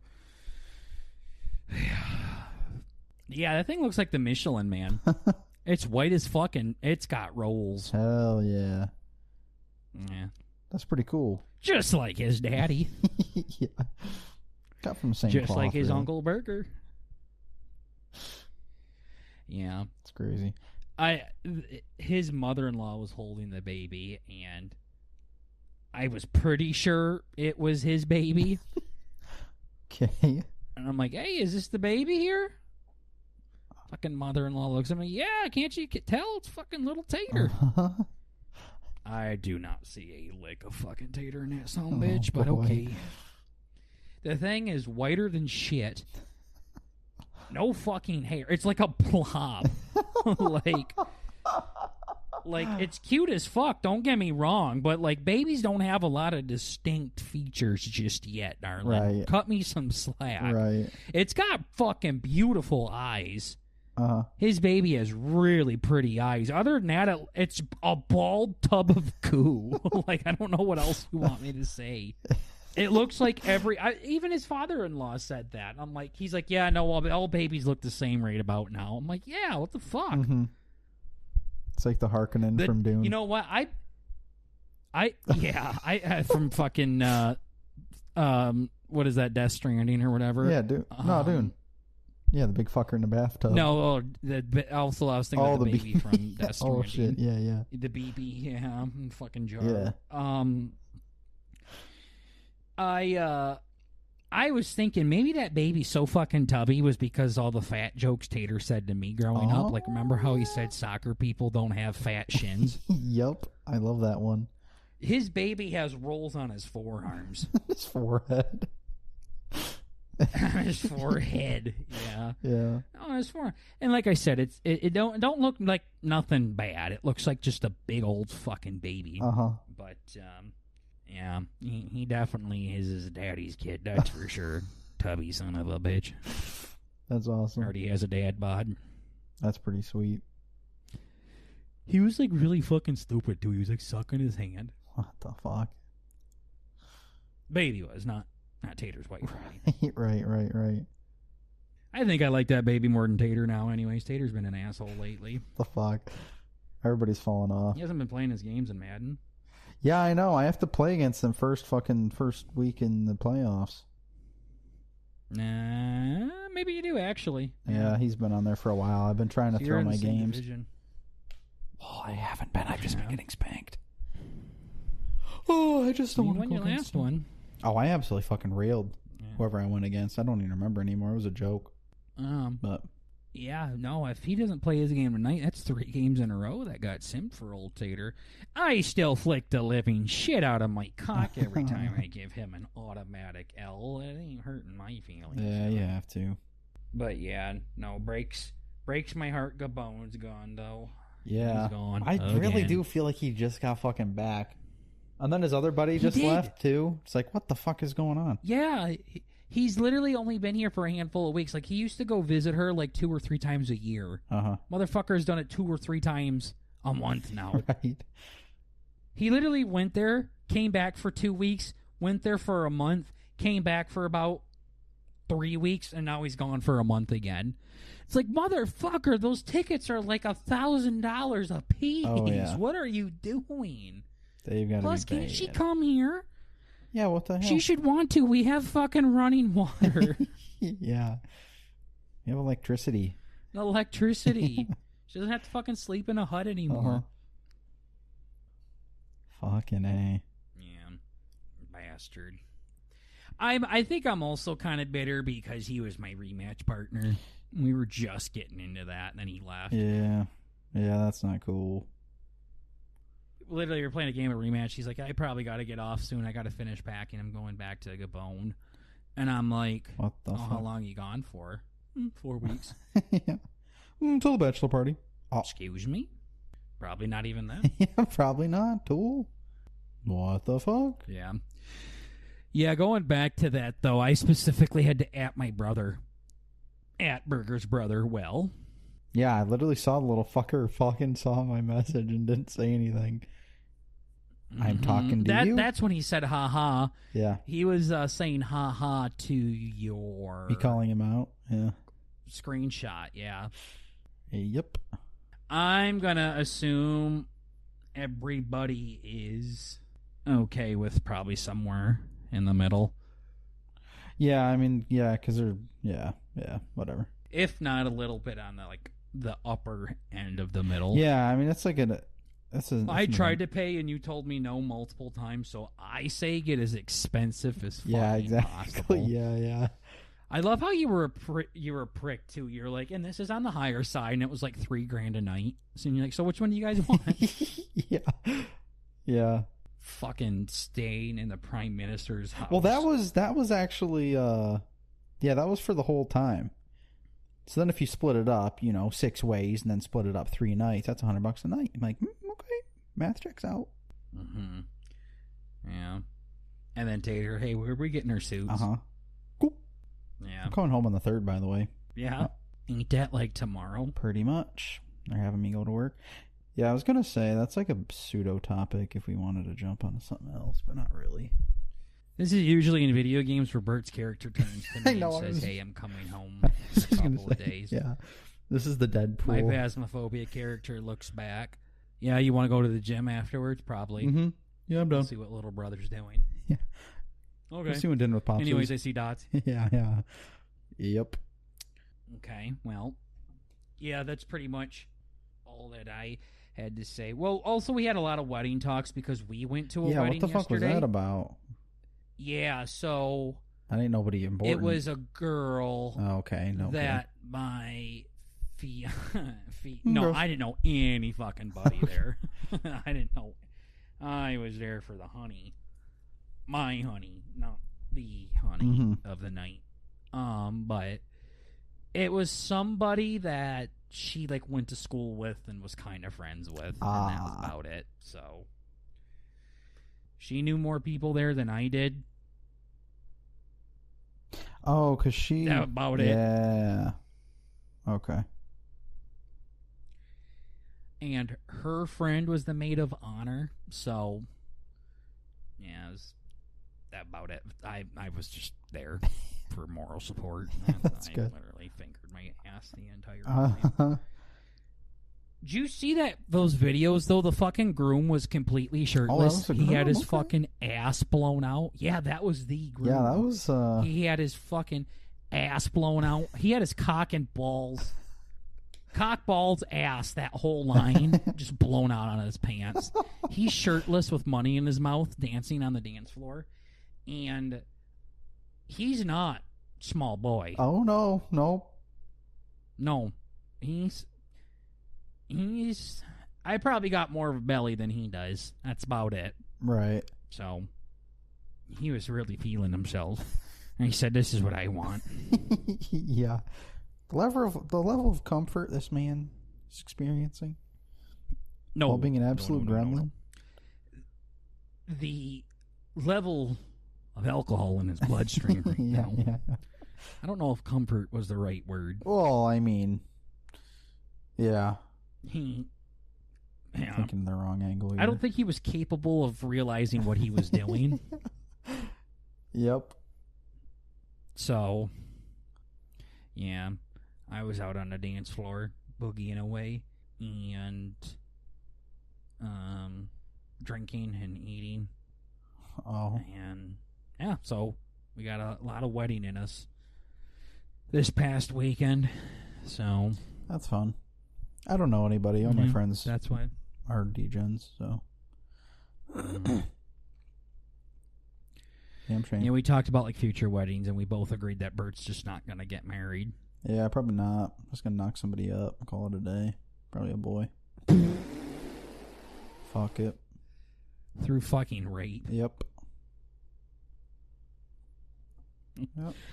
Yeah, that thing looks like the Michelin Man. It's white as fuck and it's got rolls. Hell yeah. Yeah. That's pretty cool. Just like his daddy. Yeah. Got from the same Just cloth, like his really. Uncle Burger. Yeah. It's crazy. His mother-in-law was holding the baby, and I was pretty sure it was his baby. Okay. And I'm like, hey, is this the baby here? Fucking mother-in-law looks at me, yeah, can't you tell? It's fucking little Tater. I do not see a lick of fucking Tater in that son of a bitch, but boy. okay. The thing is whiter than shit. No fucking hair. It's like a blob. like it's cute as fuck, don't get me wrong, but like babies don't have a lot of distinct features just yet, darling. Right. Cut me some slack. Right. It's got fucking beautiful eyes. His baby has really pretty eyes. Other than that, it's a bald tub of goo. Like, I don't know what else you want me to say. It looks like even his father-in-law said that. I'm like, he's like, yeah, no, all babies look the same right about now. I'm like, yeah, what the fuck? Mm-hmm. It's like the Harkonnen from Dune. You know what? I from fucking what is that, Death Stranding or whatever? Yeah, Dune. No, Dune. Yeah, the big fucker in the bathtub. No, also I was thinking of the baby from Death Stranding. Oh shit, yeah. The BB, yeah, fucking jar. Yeah. I was thinking maybe that baby's so fucking tubby was because all the fat jokes Tater said to me growing up. Like, remember how he said soccer people don't have fat shins? Yep, I love that one. His baby has rolls on his forearms. His forehead. on his forehead. Yeah. Yeah. On his forehead. And like I said, it don't look like nothing bad. It looks like just a big old fucking baby. But yeah, he definitely is his daddy's kid. That's for sure. Tubby son of a bitch. That's awesome. Already has a dad bod. That's pretty sweet. He was like really fucking stupid too. He was like sucking his hand. What the fuck? Baby was not Tater's wife. Right. I think I like that baby more than Tater now. Anyways, Tater's been an asshole lately. The fuck? Everybody's falling off. He hasn't been playing his games in Madden. Yeah, I know. I have to play against them first week in the playoffs. Nah, maybe you do actually. Yeah, he's been on there for a while. I've been trying to throw my games. Division. Oh, I haven't been. I've just been getting spanked. Oh, I just don't want to won your last one. Oh, I absolutely fucking railed whoever I went against. I don't even remember anymore. It was a joke. But yeah, no, if he doesn't play his game tonight, that's 3 games in a row that got simped for old Tater. I still flick the living shit out of my cock every time I give him an automatic L. It ain't hurting my feelings. Yeah, you have to. But yeah, no, breaks my heart. Gabon's gone, though. Yeah. He's gone I again. really do feel like he just got fucking back. And then his other buddy just left, too. It's like, what the fuck is going on? Yeah, he's literally only been here for a handful of weeks. Like, he used to go visit her like 2 or 3 times a year. Motherfucker's done it 2 or 3 times a month now. Right. He literally went there, came back for 2 weeks, went there for a month, came back for about 3 weeks, and now he's gone for a month again. It's like, motherfucker, those tickets are like $1,000 a piece. Oh, yeah. What are you doing? They've got Plus, can't she come here? Yeah, what the hell? She should want to. We have fucking running water. Yeah. You have electricity. She doesn't have to fucking sleep in a hut anymore. Fucking A. Yeah. Bastard. I think I'm also kind of bitter because he was my rematch partner. We were just getting into that, and then he left. Yeah. Yeah, that's not cool. Literally, we were playing a game of rematch. He's like, I probably got to get off soon. I got to finish packing. I'm going back to Gabon. And I'm like, what the fuck? How long you gone for? 4 weeks. Yeah. Until the bachelor party. Oh. Excuse me? Probably not even that. Yeah, probably not. Tool. What the fuck? Yeah. Yeah, going back to that, though, I specifically had to at my brother. At Burger's brother. Well. Yeah, I literally saw the little fucker fucking saw my message and didn't say anything. I'm talking to you. That's when he said ha ha. Yeah. He was saying ha ha to your... Me calling him out? Yeah. Screenshot, yeah. Yep. I'm going to assume everybody is okay with probably somewhere in the middle. Yeah, I mean, yeah, because they're... Yeah, whatever. If not a little bit on the upper end of the middle. Yeah, I mean, it's like I tried to pay and you told me no multiple times, so I say get as expensive as possible. Yeah. I love how you were a prick too. You're like, and this is on the higher side, and it was like $3,000 a night. So you're like, so which one do you guys want? Yeah. Fucking staying in the Prime Minister's house. Well, that was actually that was for the whole time. So then if you split it up, 6 ways and then split it up 3 nights, that's $100 a night. I'm like, okay, math checks out. Mm-hmm. Yeah. And then Tater, hey, where are we getting our suits? Cool. Yeah. I'm going home on the 3rd, by the way. Yeah. Ain't that like tomorrow? Pretty much. They're having me go to work. Yeah, I was going to say, that's like a pseudo topic if we wanted to jump onto something else, but not really. This is usually in video games where Bert's character turns to me and says, hey, I'm coming home in a couple of days. Yeah. This is the Deadpool. My Phasmophobia character looks back. Yeah, you want to go to the gym afterwards? Probably. Mm-hmm. Yeah, I'm done. See what little brother's doing. Yeah. Okay. Let's see what dinner with Pops. Anyways, I see dots. Yeah. Yep. Okay, well, yeah, that's pretty much all that I had to say. Well, also we had a lot of wedding talks because we went to a wedding yesterday. What the fuck was that about? Yeah, so... I ain't nobody important. It was a girl that my... No, I didn't know any fucking buddy there. I didn't know. I was there for the honey. My honey, not the honey of the night. But it was somebody that she like went to school with and was kind of friends with, and that was about it. So she knew more people there than I did. Oh, because she... That about it. Yeah. Okay. And her friend was the maid of honor, so yeah, it was that about it. I was just there for moral support. That's I good. literally fingered my ass the entire time. Did you see those videos, though? The fucking groom was completely shirtless. Oh, he had his okay. fucking ass blown out. Yeah, that was the groom. Yeah, that was... He had his fucking ass blown out. He had his cock and balls. Cock, balls, ass, that whole line just blown out on his pants. He's shirtless with money in his mouth, dancing on the dance floor. And he's not small boy. Oh, no. No. He's... I probably got more of a belly than he does. That's about it. Right. So, he was really feeling himself. And he said, "This is what I want." Yeah. The level of comfort this man is experiencing. No. While being an absolute gremlin. The level of alcohol in his bloodstream right now. Yeah. I don't know if comfort was the right word. Well, I mean... Yeah. Yeah. Thinking the wrong angle here. I don't think he was capable of realizing what he was doing. Yep. So, yeah, I was out on the dance floor boogieing away and drinking and eating. Oh. And yeah, so we got a lot of wedding in us this past weekend. So That's fun. I don't know anybody. All my friends that's why are degens, so. Damn shame. Yeah, we talked about like future weddings, and we both agreed that Bert's just not gonna get married. Yeah, probably not. Just gonna knock somebody up and call it a day. Probably a boy. Fuck it. Through fucking rape. Yep.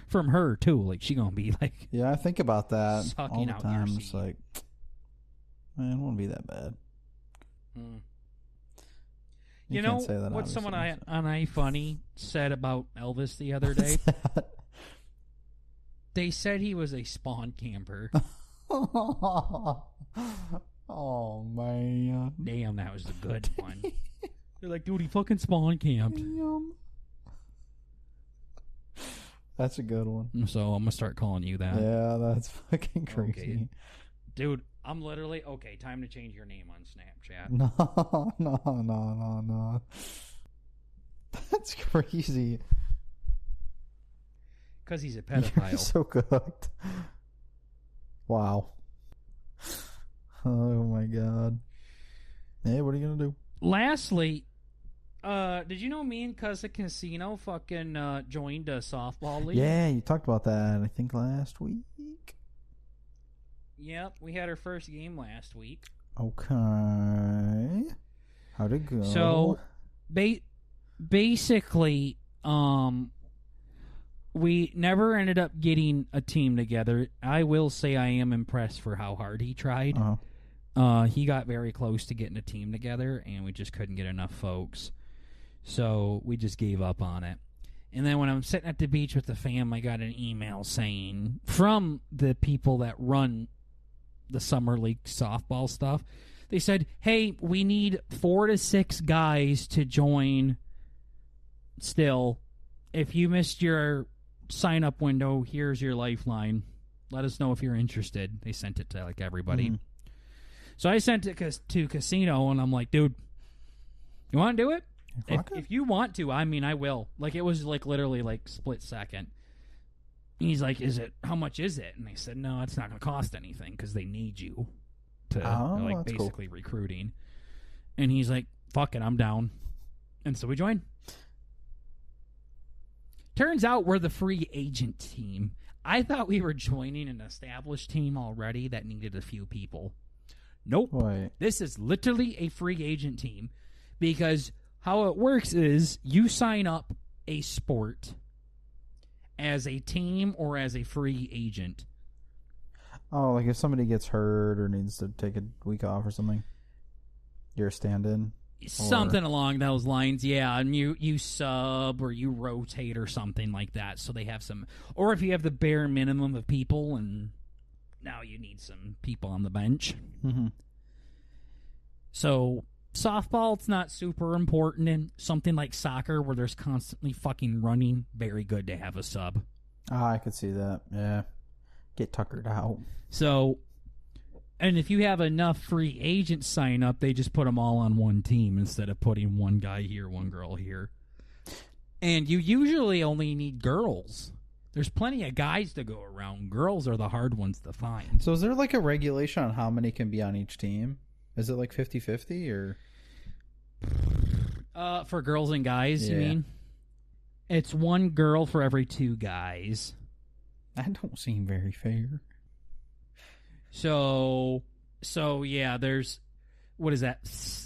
From her too. Like she gonna be like Yeah, I think about that sucking all the out time. your It's seed. like, man, it won't be that bad. You can't know say that, what someone obviously, on iFunny said about Elvis the other day? They said he was a spawn camper. Oh, man. Damn, that was a good one. They're like, dude, he fucking spawn camped. Damn. That's a good one. So I'm gonna start calling you that. Yeah, that's fucking crazy. Okay. Dude, I'm literally okay. Time to change your name on Snapchat. No. That's crazy. Because he's a You're pedophile. so cooked. Wow. Oh my god. Hey, what are you gonna do? Lastly, did you know me and Cousin Casino fucking joined a softball league? Yeah, you talked about that, I think, last week. Yep, we had our first game last week. Okay. How'd it go? So, basically, we never ended up getting a team together. I will say I am impressed for how hard he tried. He got very close to getting a team together, and we just couldn't get enough folks. So we just gave up on it. And then when I'm sitting at the beach with the fam, I got an email saying from the people that run the summer league softball stuff. They said, hey, we need 4 to 6 guys to join still. If you missed your sign-up window, here's your lifeline. Let us know if you're interested. They sent it to, like, everybody. Mm-hmm. So I sent it to Casino, and I'm like, dude, you want to do it? If you want to, I mean, I will. Like, it was, like, literally, like, split second. And he's like, how much is it? And I said, no, it's not going to cost anything because they need you to, like, basically cool. Recruiting. And he's like, fuck it, I'm down. And so we joined. Turns out we're the free agent team. I thought we were joining an established team already that needed a few people. Nope. Wait. This is literally a free agent team because how it works is you sign up a sport as a team or as a free agent. Oh, like if somebody gets hurt or needs to take a week off or something, you're a stand-in? Something along those lines, yeah. And you sub or you rotate or something like that, so they have some. Or if you have the bare minimum of people, and now you need some people on the bench. Mm-hmm. So softball, it's not super important. In something like soccer, where there's constantly fucking running, very good to have a sub. I could see that. Yeah, get tuckered out. So. And if you have enough free agents sign up, they just put them all on one team instead of putting one guy here, one girl here. And you usually only need girls. There's plenty of guys to go around. Girls are the hard ones to find. So is there like a regulation on how many can be on each team? Is it like 50-50 or? For girls and guys, Yeah. you mean? It's one girl for every 2 guys. That don't seem very fair. So yeah, there's, what is that?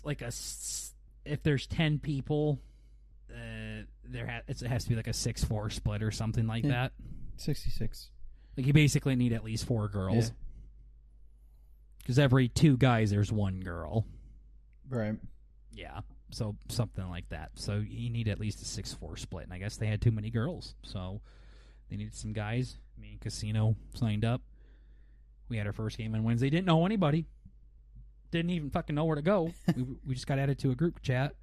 Like if there's 10 people, it has to be like a 6-4 split or something like that. 66. Like you basically need at least 4 girls. Because every 2 guys, there's 1 girl. Right. Yeah. So something like that. So you need at least a 6-4 split. And I guess they had too many girls. So they needed some guys. Me and Casino signed up. We had our first game on Wednesday. Didn't know anybody. Didn't even fucking know where to go. we just got added to a group chat.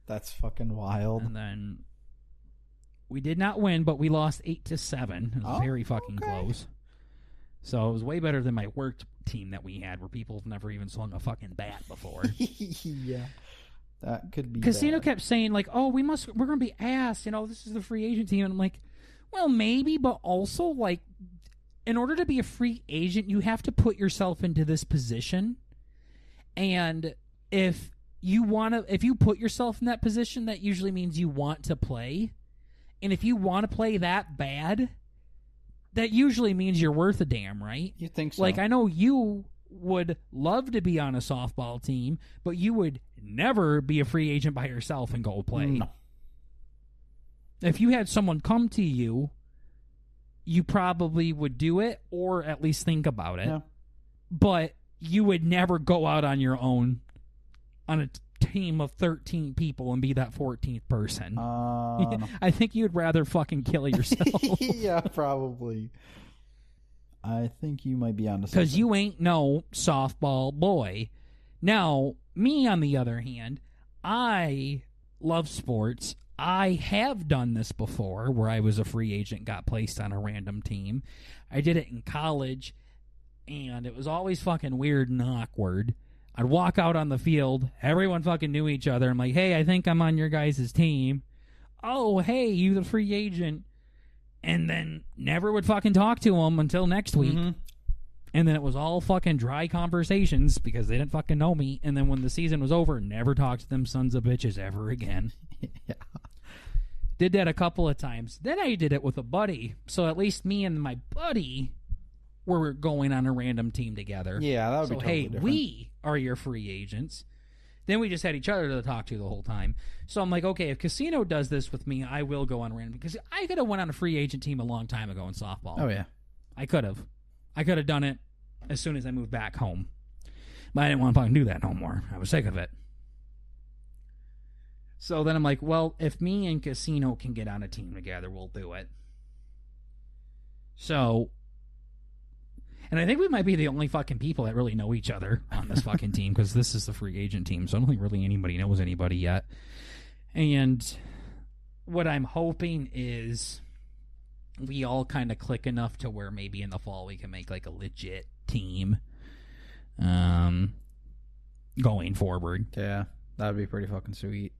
That's fucking wild. And then we did not win, but we lost 8-7. It was very fucking close. So it was way better than my work team that we had, where people have never even swung a fucking bat before. Yeah. That could be Casino bad. kept saying, like, oh, we're going to be asked. You know, this is the free agent team. And I'm like, well, maybe, but also, like, in order to be a free agent, you have to put yourself into this position. And if you put yourself in that position, that usually means you want to play. And if you want to play that bad, that usually means you're worth a damn, right? You think so? Like, I know you would love to be on a softball team, but you would never be a free agent by yourself and go play. No. If you had someone come to you, you probably would do it or at least think about it. Yeah. But you would never go out on your own on a team of 13 people and be that 14th person. No. I think you'd rather fucking kill yourself. Yeah, probably. I think you might be onto something. Because you ain't no softball boy. Now, me, on the other hand, I love sports. I have done this before, where I was a free agent, got placed on a random team. I did it in college, and it was always fucking weird and awkward. I'd walk out on the field, everyone fucking knew each other. I'm like, hey, I think I'm on your guys' team. Oh, hey, you the free agent. And then never would fucking talk to them until next week. Mm-hmm. And then it was all fucking dry conversations because they didn't fucking know me. And then when the season was over, never talked to them sons of bitches ever again. Yeah. Did that a couple of times. Then I did it with a buddy. So at least me and my buddy were going on a random team together. Yeah, that would be totally hey, different. we are your free agents. Then we just had each other to talk to the whole time. So I'm like, okay, if Casino does this with me, I will go on random. Because I could have went on a free agent team a long time ago in softball. Oh, yeah. I could have. I could have done it as soon as I moved back home. But I didn't want to fucking do that no more. I was sick of it. So then I'm like, well, if me and Casino can get on a team together, we'll do it. So, and I think we might be the only fucking people that really know each other on this fucking team, because this is the free agent team, so I don't think really anybody knows anybody yet. And what I'm hoping is we all kind of click enough to where maybe in the fall we can make like a legit team going forward. Yeah, that would be pretty fucking sweet.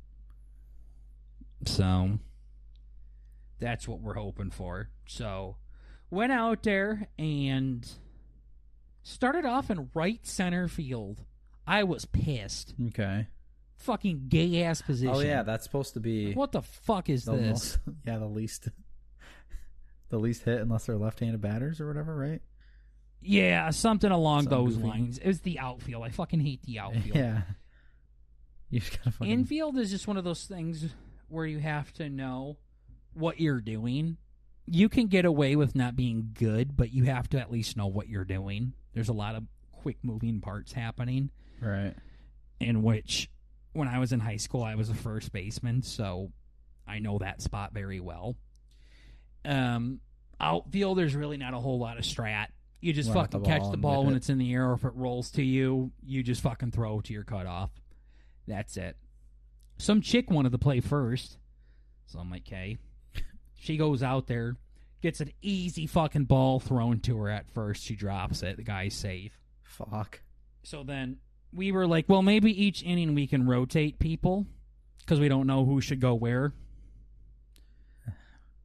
So that's what we're hoping for. So went out there and started off in right center field. I was pissed. Okay. Fucking gay ass position. Oh yeah, that's supposed to be What the fuck is the this? the least hit unless they're left-handed batters or whatever, right? Yeah, something along Something those goofy. lines. It was the outfield. I fucking hate the outfield. Yeah. You just gotta fucking... Infield is just one of those things where you have to know what you're doing. you can get away with not being good, but you have to at least know what you're doing. There's a lot of quick moving parts happening. Right. In which, when I was in high school, I was a first baseman, so I know that spot very well. Outfield, there's really not a whole lot of strat. You just fucking catch the ball when it's in the air, or if it rolls to you, you just fucking throw to your cutoff. That's it. Some chick wanted to play first, so I'm like, okay. She goes out there, gets an easy fucking ball thrown to her at first. She drops it. The guy's safe. Fuck. So then we were like, well, maybe each inning we can rotate people because we don't know who should go where.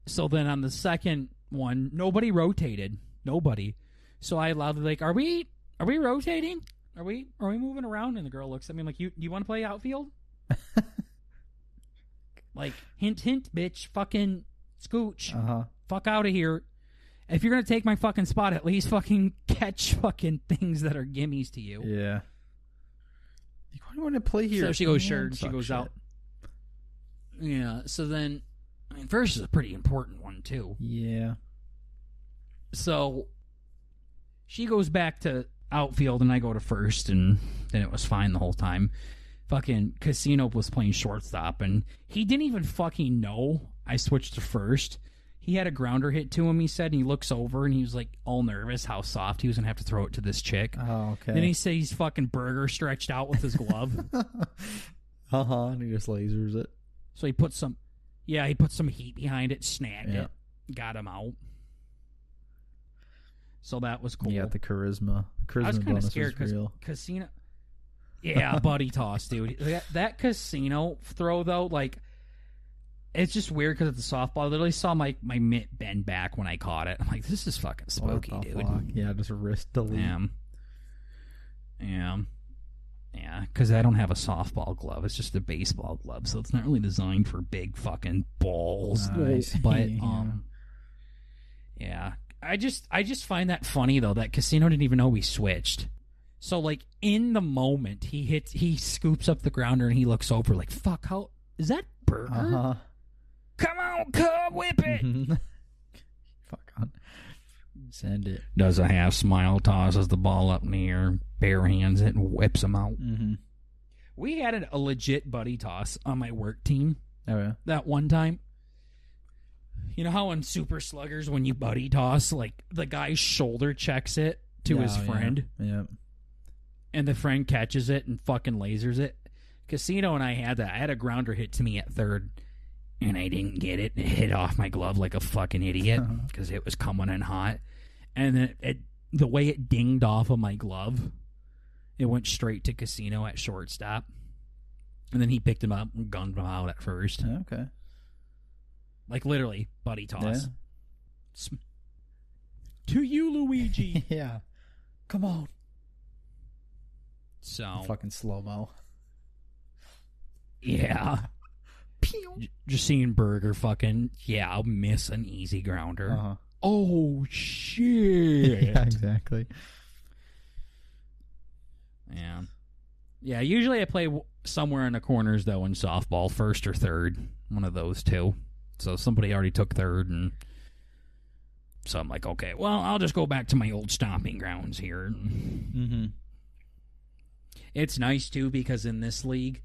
So then on the second one, nobody rotated. Nobody. So I loudly like, are we rotating? Are we moving around? And the girl looks at me like, you want to play outfield? Like, hint, hint, bitch, fucking scooch. Fuck out of here. If you're going to take my fucking spot, at least fucking catch fucking things that are gimmies to you. Yeah. Why do you want to play here? So she goes, sure, and she goes out. Yeah, so then, I mean, first is a pretty important one, too. Yeah. So, she goes back to outfield, and I go to first, and then it was fine the whole time. Fucking Casino was playing shortstop, and he didn't even fucking know I switched to first. He had a grounder hit to him, he said, and he looks over, and he was, like, all nervous how soft he was going to have to throw it to this chick. Oh, okay. Then he said he's fucking burger stretched out with his glove. And he just lasers it. So he put some heat behind it, snagged it, got him out. So that was cool. Yeah, the charisma. The charisma I was kind of bonus scared was because real. Casino... Yeah, buddy toss, dude. That Casino throw, though, like, it's just weird because it's a softball. I literally saw my mitt bend back when I caught it. I'm like, this is fucking spooky, dude. Fuck? Yeah, just a wrist delete. Yeah, because I don't have a softball glove. It's just a baseball glove, so it's not really designed for big fucking balls. But, yeah. I just find that funny, though, that Casino didn't even know we switched. So, like, in the moment, he scoops up the grounder and he looks over like, fuck, how, is that burger? Come on, cub, whip it! Fuck on. Send it. Does a half smile, tosses the ball up in the air, bare hands it, and whips him out. Mm-hmm. We had a legit buddy toss on my work team. Oh, yeah? That one time. You know how in Super Sluggers, when you buddy toss, like, the guy shoulder checks it to his friend? Yeah. And the friend catches it and fucking lasers it. Casino and I had that. I had a grounder hit to me at third, and I didn't get it. It hit off my glove like a fucking idiot because it was coming in hot. And then the way it dinged off of my glove, it went straight to Casino at shortstop. And then he picked him up and gunned him out at first. Okay. Like, literally, buddy toss. Yeah. To you, Luigi. Yeah. Come on. So fucking slow-mo. Yeah. Just seeing Burger fucking, I'll miss an easy grounder. Oh, shit. Yeah, exactly. Yeah. Yeah, usually I play somewhere in the corners, though, in softball, first or third. One of those two. So somebody already took third, and so I'm like, okay, well, I'll just go back to my old stomping grounds here. Mm-hmm. It's nice, too, because in this league,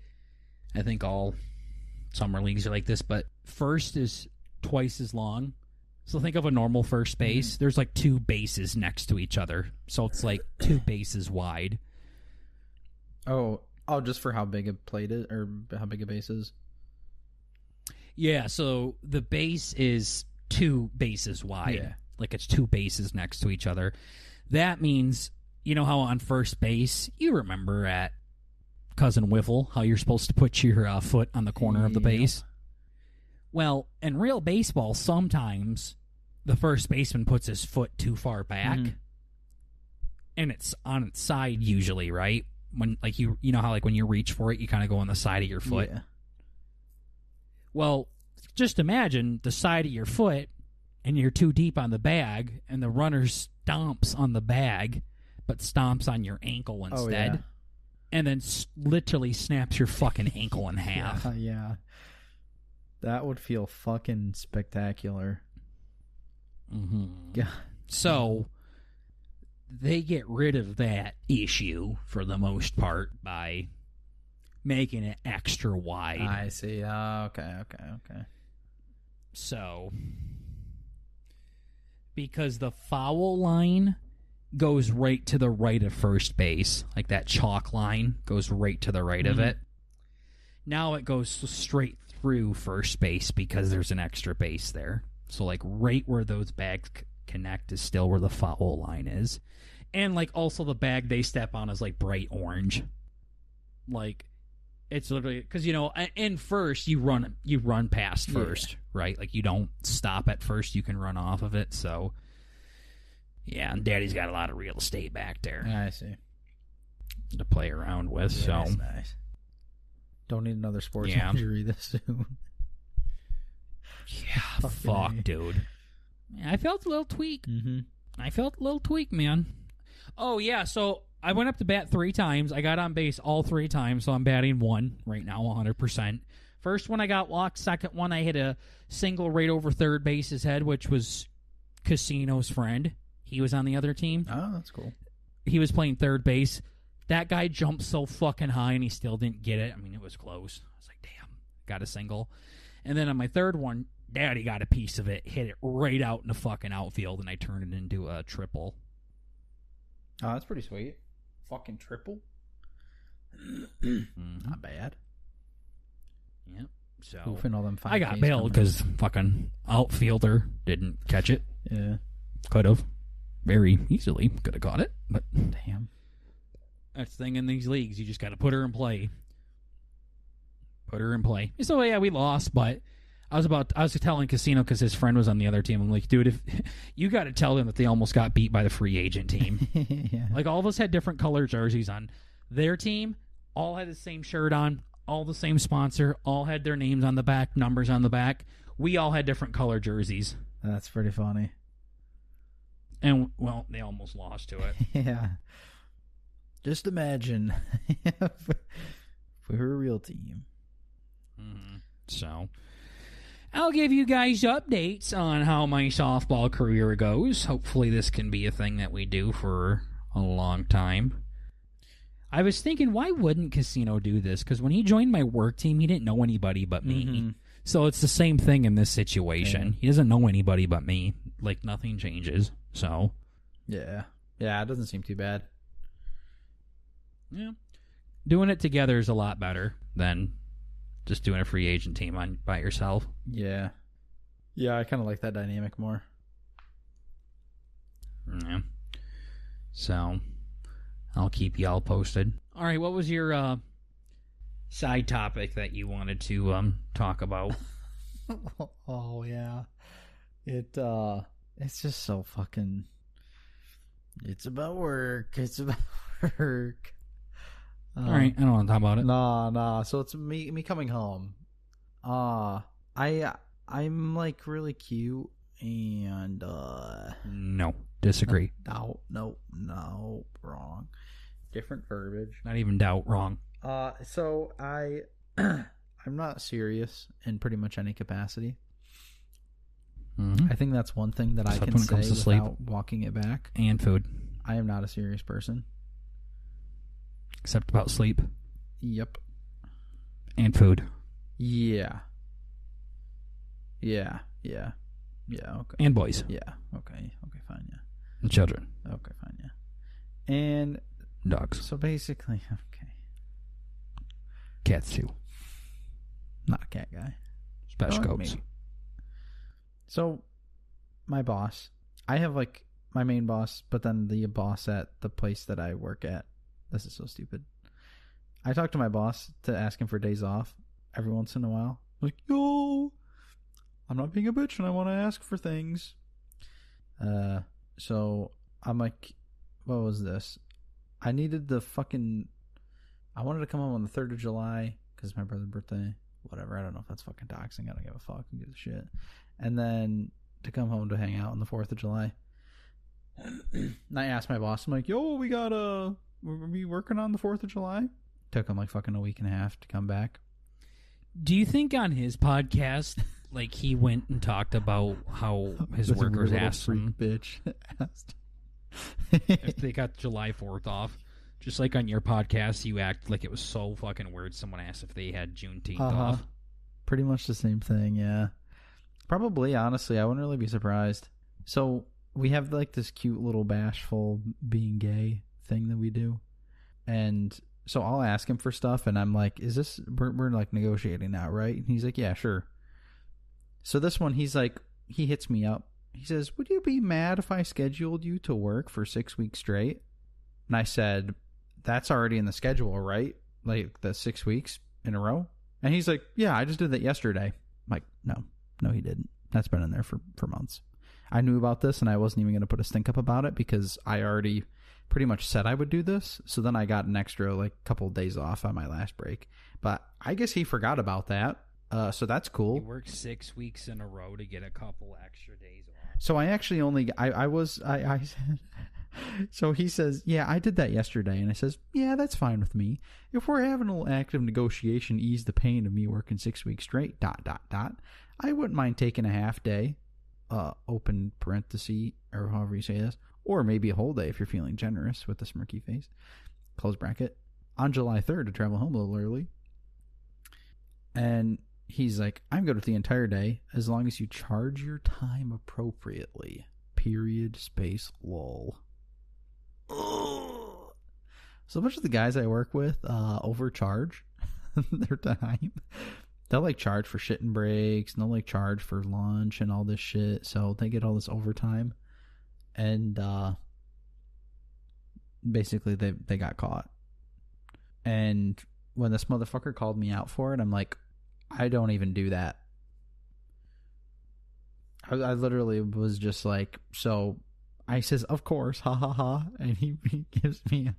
I think all summer leagues are like this, but first is twice as long. So think of a normal first base. Mm-hmm. There's like two bases next to each other. So it's like two bases wide. Oh, just for how big a plate is, or how big a base is? Yeah, so the base is two bases wide. Yeah. Like it's two bases next to each other. That means, you know how on first base, you remember at Cousin Wiffle, how you're supposed to put your foot on the corner of the base? Well, in real baseball, sometimes the first baseman puts his foot too far back. Mm-hmm. And it's on its side usually, right? When like you know how like when you reach for it, you kind of go on the side of your foot. Yeah. Well, just imagine the side of your foot, and you're too deep on the bag, and the runner stomps on the bag, but stomps on your ankle instead. Oh, yeah. And then literally snaps your fucking ankle in half. Yeah. That would feel fucking spectacular. Mm-hmm. Yeah. So they get rid of that issue for the most part by making it extra wide. I see. Okay. So, because the foul line goes right to the right of first base, like that chalk line goes right to the right of it. Now it goes straight through first base because there's an extra base there. So, like, right where those bags connect is still where the foul line is. And, like, also the bag they step on is, like, bright orange. Like, it's literally... Because, you know, in first, you run past first, right? Like, you don't stop at first. You can run off of it, so... Yeah, and Daddy's got a lot of real estate back there. I see. To play around with, so... That's nice. Don't need another sports injury this soon. Yeah, fuck, dude. I felt a little tweak. Mm-hmm. I felt a little tweak, man. Oh, yeah, so I went up to bat 3 times. I got on base all 3 times, so I'm batting 1 right now, 100%. First one I got walked. Second one I hit a single right over third base's head, which was Casino's friend. He was on the other team. Oh, that's cool. He was playing third base. That guy jumped so fucking high, and he still didn't get it. I mean, it was close. I was like, damn, got a single. And then on my third one, Daddy got a piece of it, hit it right out in the fucking outfield, and I turned it into a triple. Oh, that's pretty sweet. Fucking triple? Not bad. Yep. So Oofing all them I got bailed because fucking outfielder didn't catch it. Yeah. Could have. Very easily could have caught it, but damn. That's the thing in these leagues. You just got to put her in play. Put her in play. So, yeah, we lost, but I was telling Casino because his friend was on the other team. I'm like, dude, if you got to tell them that they almost got beat by the free agent team. Yeah. Like, all of us had different color jerseys on. Their team all had the same shirt on, all the same sponsor, all had their names on the back, numbers on the back. We all had different color jerseys. That's pretty funny. And, well, they almost lost to it. Yeah. Just imagine if we were a real team. Mm-hmm. So, I'll give you guys updates on how my softball career goes. Hopefully this can be a thing that we do for a long time. I was thinking, why wouldn't Casino do this? Because when he joined my work team, he didn't know anybody but me. Mm-hmm. So it's the same thing in this situation. Yeah. He doesn't know anybody but me. Like, nothing changes. So, yeah. Yeah, it doesn't seem too bad. Yeah. Doing it together is a lot better than just doing a free agent team by yourself. Yeah. Yeah, I kind of like that dynamic more. Yeah. So, I'll keep y'all posted. All right, what was your side topic that you wanted to talk about? Oh, yeah. It's just so fucking... It's about work. It's about work. All right, I don't want to talk about it. Nah. So it's me coming home. I'm like really cute and no, disagree. No, wrong. Different verbiage. Not even doubt, wrong. So I'm not serious in pretty much any capacity. Mm-hmm. I think that's one thing that I can say without walking it back. And food. I am not a serious person. Except about sleep. Yep. And food. Yeah. Okay. And boys. Yeah. Okay, fine, yeah. And children. Okay, fine, yeah. And dogs. So basically, okay. Cats too. Not a cat guy. Special goats. Maybe. So, my boss, I have like my main boss, but then the boss at the place that I work at. This is so stupid. I talk to my boss to ask him for days off every once in a while. I'm like, yo, I'm not being a bitch and I want to ask for things. So I'm like, what was this? I wanted to come home on the 3rd of July because it's my brother's birthday. Whatever, I don't know if that's fucking doxing. I don't give a fuck. Who gives a shit? And then to come home to hang out on the 4th of July. And I asked my boss, I'm like, yo, we're we working on the 4th of July? Took him like fucking a week and a half to come back. Do you think on his podcast, Like, he went and talked about how his This workers little asked freak him bitch asked. if they got July 4th off. Just like on your podcast, you act like it was so fucking weird. Someone asked if they had Juneteenth off. Pretty much the same thing, yeah. Probably, honestly, I wouldn't really be surprised. So we have like this cute little bashful being gay thing that we do, and so I'll ask him for stuff, and I'm like, "Is this we're like negotiating now, right?" And he's like, "Yeah, sure." So this one, he's like, he hits me up. He says, "Would you be mad if I scheduled you to work for 6 weeks straight?" And I said, "That's already in the schedule, right? Like the 6 weeks in a row?" And he's like, "Yeah, I just did that yesterday." I'm like, no, he didn't. That's been in there for months. I knew about this, and I wasn't even going to put a stink up about it because I already pretty much said I would do this. So then I got an extra like couple of days off on my last break. But I guess he forgot about that. So that's cool. You worked 6 weeks in a row to get a couple extra days off. So I actually only I so he says, "Yeah, I did that yesterday." And I says, "Yeah, that's fine with me. If we're having a little active negotiation, ease the pain of me working 6 weeks straight, ... I wouldn't mind taking a half day, open parenthesis, or however you say this, or maybe a whole day if you're feeling generous," with the smirky face, close bracket, "on July 3rd to travel home a little early." And he's like, "I'm good with the entire day as long as you charge your time appropriately. Period, space, lol." Ugh. So much of the guys I work with overcharge their time. They'll like charge for shit and breaks, and they'll like charge for lunch and all this shit. So they get all this overtime, and basically they got caught. And when this motherfucker called me out for it, I'm like, I don't even do that. I literally was just like, so I says, "Of course, ha ha ha," and he gives me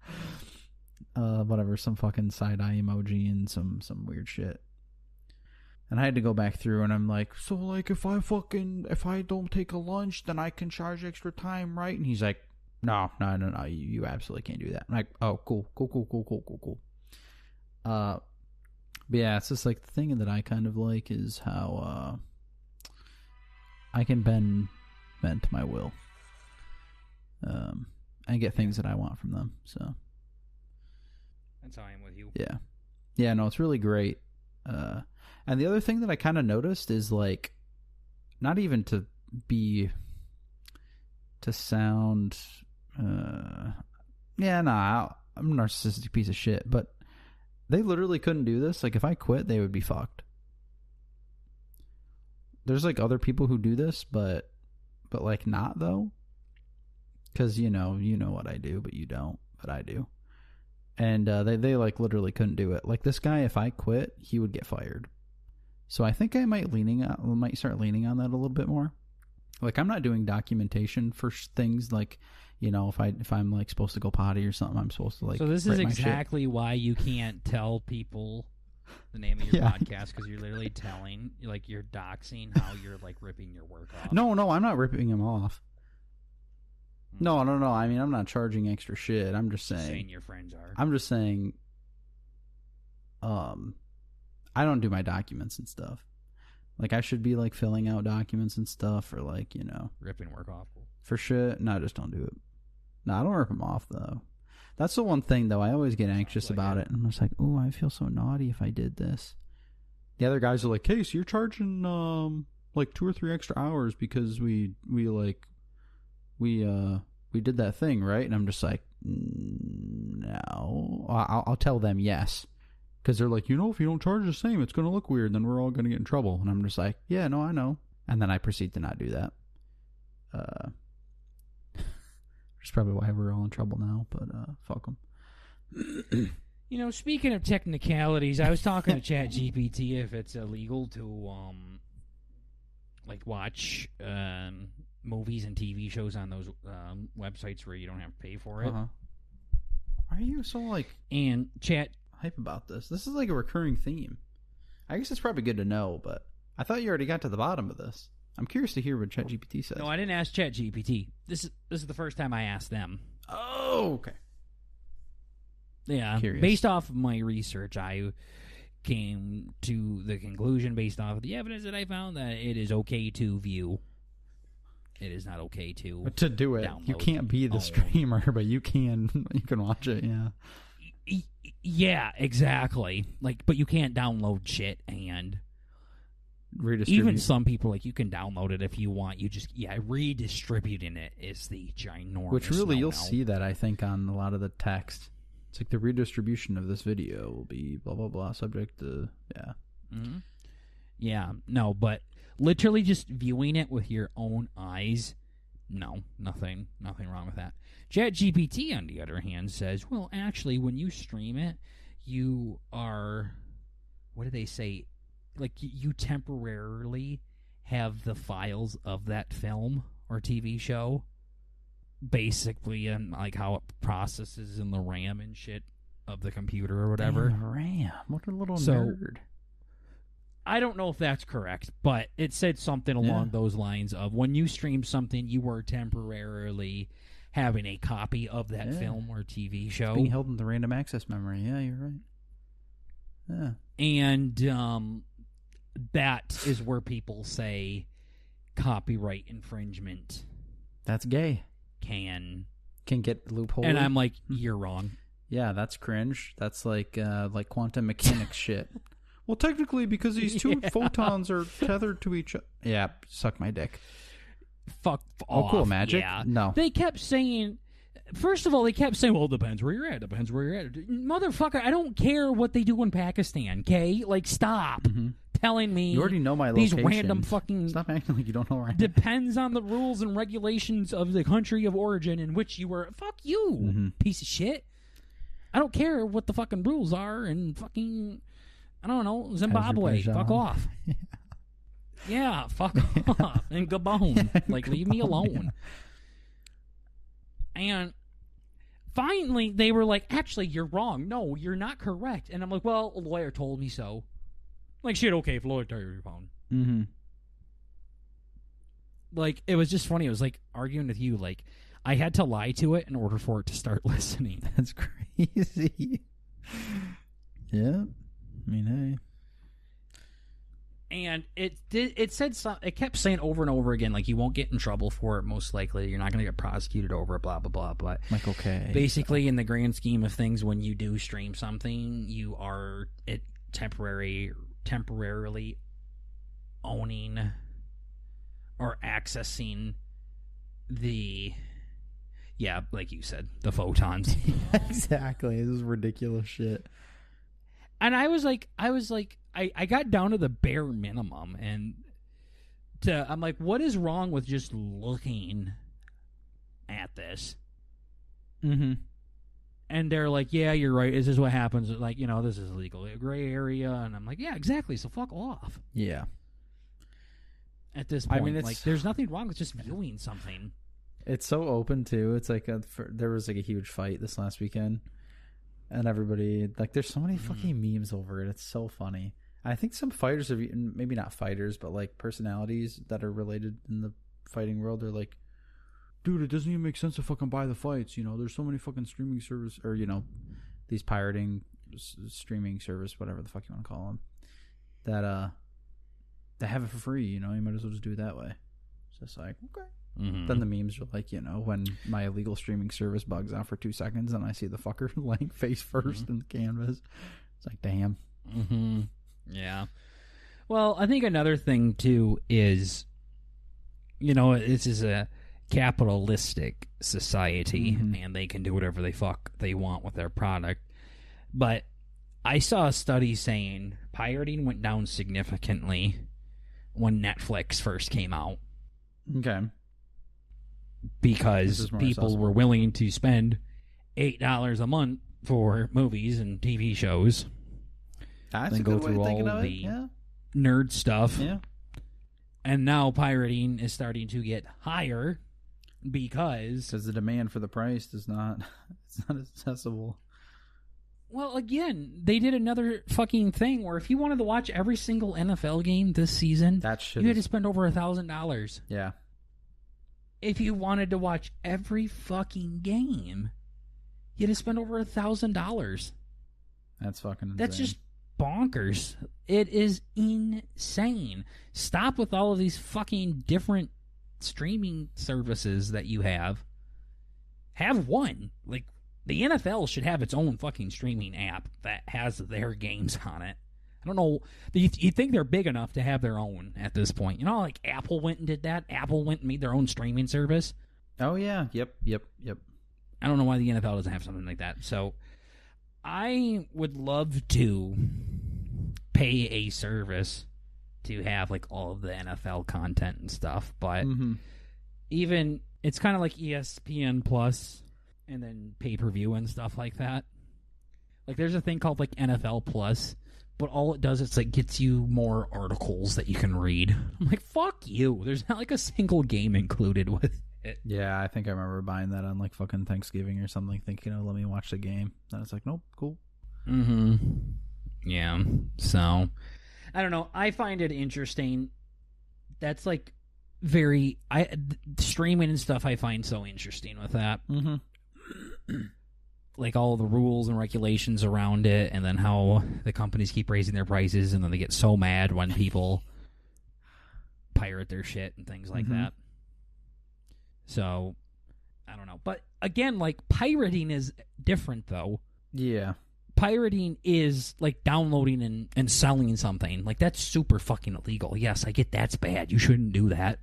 whatever, some fucking side eye emoji and some weird shit. And I had to go back through, and I'm like, "So like if I don't take a lunch, then I can charge extra time, right?" And he's like, No, you absolutely can't do that. I'm like, "Oh, cool. But yeah, it's just like the thing that I kind of like is how I can bend to my will, and get things that I want from them. So that's how I am with you. Yeah. No, it's really great. And the other thing that I kind of noticed is like, not even to sound, I'm a narcissistic piece of shit, but they literally couldn't do this. Like, if I quit, they would be fucked. There's like other people who do this, but like not though, because you know what I do, but you don't, but I do. And they like literally couldn't do it. Like this guy, if I quit, he would get fired. So I think I might start leaning on that a little bit more. Like, I'm not doing documentation for things like, if I'm like supposed to go potty or something, I'm supposed to like. So this is exactly why you can't tell people the name of your podcast, because you're literally telling, like, you're doxing how you're like ripping your work off. No, I'm not ripping him off. No. I mean, I'm not charging extra shit. I'm just saying your friends are. I'm just saying. I don't do my documents and stuff. Like, I should be like filling out documents and stuff, or like, ripping work off for shit. No, I just don't do it. No, I don't rip them off though. That's the one thing though. I always get anxious about it, and I'm just like, "Oh, I feel so naughty if I did this." The other guys are like, "Hey, so you're charging like 2 or 3 extra hours because we did that thing, right?" And I'm just like, "No." I'll tell them yes. Because they're like, if you don't charge the same, it's going to look weird. Then we're all going to get in trouble. And I'm just like, yeah, no, I know. And then I proceed to not do that. Which is probably why we're all in trouble now. But fuck them. Speaking of technicalities, I was talking to ChatGPT if it's illegal to like watch movies and TV shows on those websites where you don't have to pay for it. Why are you so like and chat hype about this? This is like a recurring theme. I guess it's probably good to know, but I thought you already got to the bottom of this. I'm curious to hear what ChatGPT says. No, I didn't ask ChatGPT. This is the first time I asked them. Oh, okay. Yeah, Curious. based off of my research, I came to the conclusion based off of the evidence that I found that it is okay to view. It is not okay to do it. Download. You can't be the streamer, but you can watch it. Yeah. Yeah, exactly. Like, but you can't download shit and Redistribute. even some people, like, you can download it if you want. You just redistributing it is the ginormous. Which really you'll no-no. see that I think on a lot of the text. It's like the redistribution of this video will be blah blah blah subject to Mm-hmm. Yeah, no, but literally just viewing it with your own eyes, no, nothing wrong with that. ChatGPT, on the other hand, says, well, actually, when you stream it, you are, what do they say? Like, you temporarily have the files of that film or TV show, basically, and like how it processes in the RAM and shit of the computer or whatever. Damn, RAM. What a little nerd. I don't know if that's correct, but it said something along those lines of when you stream something, you were temporarily having a copy of that film or TV show. It's being held in the random access memory. Yeah, you're right. Yeah. And that is where people say copyright infringement. That's gay. Can get loophole. And I'm like, you're wrong. Yeah, that's cringe. That's like quantum mechanics shit. Well, technically, because these two photons are tethered to each other. Yeah, suck my dick. Fuck off. Oh, cool, magic? Yeah. No. They kept saying, first of all, well, it depends where you're at. Motherfucker, I don't care what they do in Pakistan, okay? Like, stop telling me you already know my these location. random fucking... Stop acting like you don't know where I am. Depends on the rules and regulations of the country of origin in which you were... Fuck you, piece of shit. I don't care what the fucking rules are and fucking... I don't know, Zimbabwe. Fuck off. Yeah, fuck off. And Gabon. Like, leave me alone. And finally, they were like, actually, you're wrong. No, you're not correct. And I'm like, well, a lawyer told me so. Like, shit, okay, if a lawyer told you, you're wrong. Mm-hmm. Like, it was just funny. It was like arguing with you. Like, I had to lie to it in order for it to start listening. That's crazy. Yeah. I mean, hey. And it said it kept saying over and over again, like, you won't get in trouble for it, most likely. You're not going to get prosecuted over it, blah, blah, blah. But like, okay. Basically, in the grand scheme of things, when you do stream something, you are temporarily owning or accessing the, like you said, the photons. Exactly. This is ridiculous shit. And I was like, I got down to the bare minimum, and I'm like, what is wrong with just looking at this? Mm-hmm. And they're like, yeah, you're right. This is what happens. Like, this is legal gray area. And I'm like, yeah, exactly. So fuck off. Yeah. At this point, I mean, like, there's nothing wrong with just viewing something. It's so open too. It's like there was like a huge fight this last weekend. And everybody, like, there's so many fucking memes over it. It's so funny. I think some fighters have, maybe not fighters, but like personalities that are related in the fighting world are like, dude, it doesn't even make sense to fucking buy the fights. There's so many fucking streaming service or, these pirating streaming service, whatever the fuck you want to call them, that have it for free. You might as well just do it that way. It's just like, okay. Mm-hmm. Then the memes are like, when my illegal streaming service bugs out for 2 seconds and I see the fucker laying face first in the canvas. It's like, damn. Mm-hmm. Yeah. Well, I think another thing, too, is, this is a capitalistic society, and they can do whatever the fuck they want with their product. But I saw a study saying pirating went down significantly when Netflix first came out. Okay. Because people were willing to spend $8 a month for movies and TV shows. That's then go through all the nerd stuff. Yeah. And now pirating is starting to get higher because the demand for the price is not accessible. Well, again, they did another fucking thing where if you wanted to watch every single NFL game this season, you had to spend over $1,000. Yeah. If you wanted to watch every fucking game, you had to spend over $1,000. That's fucking insane. That's just bonkers. It is insane. Stop with all of these fucking different streaming services that you have. Have one. Like, the NFL should have its own fucking streaming app that has their games on it. I don't know. You think they're big enough to have their own at this point. You know, like Apple went and did that? Apple went and made their own streaming service. Oh, yeah. Yep. I don't know why the NFL doesn't have something like that. So, I would love to pay a service to have, like, all of the NFL content and stuff. But even, it's kind of like ESPN Plus and then pay-per-view and stuff like that. Like, there's a thing called, like, NFL Plus. But all it does is, like, gets you more articles that you can read. I'm like, fuck you. There's not, like, a single game included with it. Yeah, I think I remember buying that on, like, fucking Thanksgiving or something, thinking, oh, let me watch the game. And it's like, nope, cool. Yeah. So, I don't know. I find it interesting. That's, like, streaming and stuff I find so interesting with that. Like, all the rules and regulations around it, and then how the companies keep raising their prices, and then they get so mad when people pirate their shit and things like that. So, I don't know. But, again, like, pirating is different, though. Yeah. Pirating is, like, downloading and selling something. Like, that's super fucking illegal. Yes, I get that's bad. You shouldn't do that.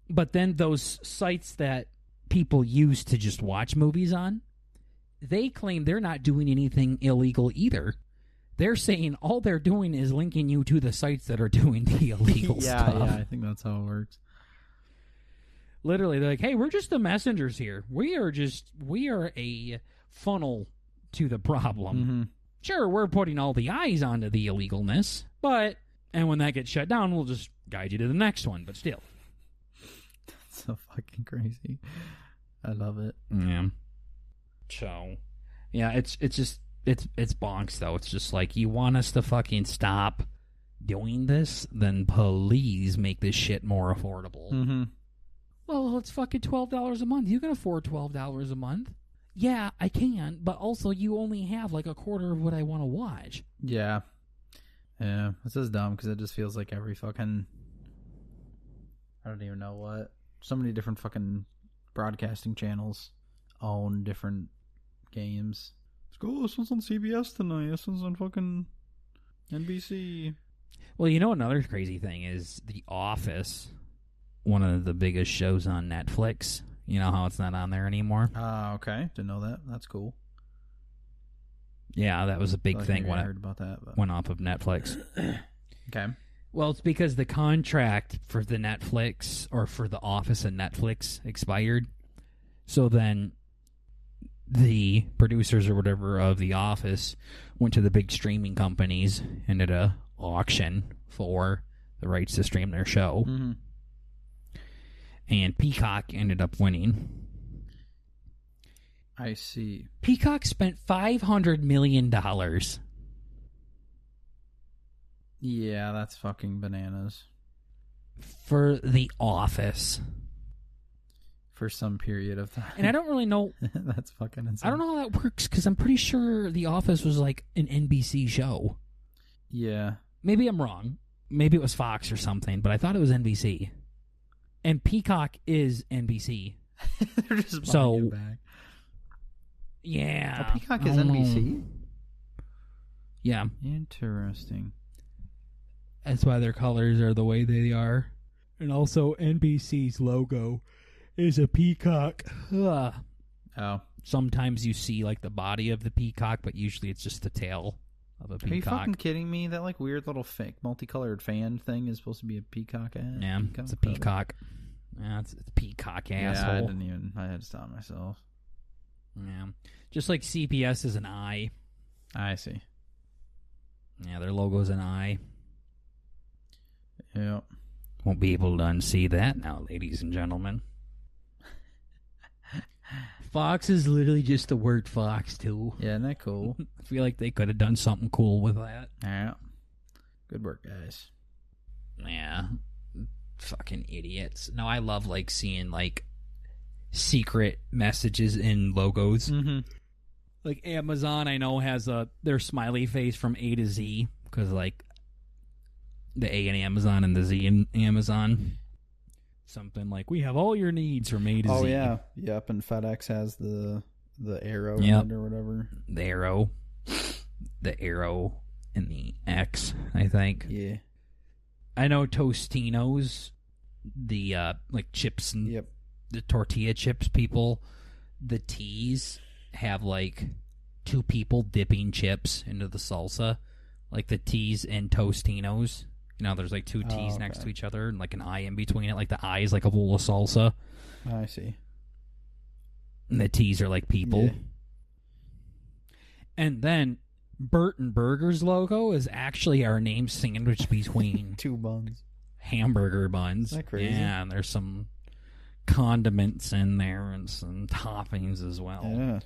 But then those sites that people use to just watch movies on, they claim they're not doing anything illegal either. They're saying all they're doing is linking you to the sites that are doing the illegal stuff. Yeah, I think that's how it works. Literally, they're like, hey, we're just the messengers here. We are a funnel to the problem. Sure, we're putting all the eyes onto the illegalness, and when that gets shut down, we'll just guide you to the next one, but still. That's so fucking crazy. I love it. Yeah. So, yeah, it's bonks, though. It's just like, you want us to fucking stop doing this? Then please make this shit more affordable. Well, it's fucking $12 a month. You can afford $12 a month. Yeah, I can, but also you only have like a quarter of what I want to watch. Yeah. Yeah, it's just dumb because it just feels like every fucking... I don't even know what. So many different fucking broadcasting channels own different games. Let's go, this one's on CBS tonight. This one's on fucking NBC. Well, you know another crazy thing is The Office, one of the biggest shows on Netflix. You know how it's not on there anymore? Okay. Didn't know that. That's cool. Yeah, that was a big thing when I heard about that. Went off of Netflix. Okay. Well, it's because the contract for the Netflix, or for The Office and Netflix, expired. So then the producers or whatever of The Office went to the big streaming companies and did a auction for the rights to stream their show. And Peacock ended up winning. I see. Peacock spent $500 million. Yeah, that's fucking bananas. For The Office. For some period of time. And I don't really know... That's fucking insane. I don't know how that works, because I'm pretty sure The Office was like an NBC show. Yeah. Maybe I'm wrong. Maybe it was Fox or something, but I thought it was NBC. And Peacock is NBC. They're just buying it back. Yeah. Oh, Peacock is NBC? Yeah. Interesting. That's why their colors are the way they are. And also NBC's logo is a peacock. Ugh. Oh. Sometimes you see like the body of the peacock, but usually it's just the tail of a peacock. Are you fucking kidding me? That like weird little fake multicolored fan thing is supposed to be a peacock ass? Yeah, it's a peacock. Yeah, it's a peacock asshole. Yeah, I had to stop myself. Yeah. Just like CPS is an eye. I see. Yeah, their logo's an eye. Yeah. Won't be able to unsee that now, ladies and gentlemen. Fox is literally just the word Fox, too. Yeah, isn't that cool? I feel like they could have done something cool with that. Yeah. Good work, guys. Yeah. Fucking idiots. No, I love, like, seeing, like, secret messages in logos. Mm-hmm. Like Amazon, I know has their smiley face from A to Z because like the A in Amazon and the Z in Amazon. Something like we have all your needs from A to Z. Oh yeah, yep. And FedEx has the arrow Yep. in it or whatever. The arrow, and the X. I think. Yeah. I know Tostinos, the like chips and Yep. the tortilla chips people. The T's have like two people dipping chips into the salsa, like the T's in Tostinos. You know, there's like two T's next to each other and like an I in between it. Like the I is like a bowl of salsa. I see. And the T's are like people. Yeah. And then Burton Burger's logo is actually our name sandwiched between Two buns. hamburger buns. Isn't that crazy? Yeah, and there's some condiments in there and some toppings as well. Yeah.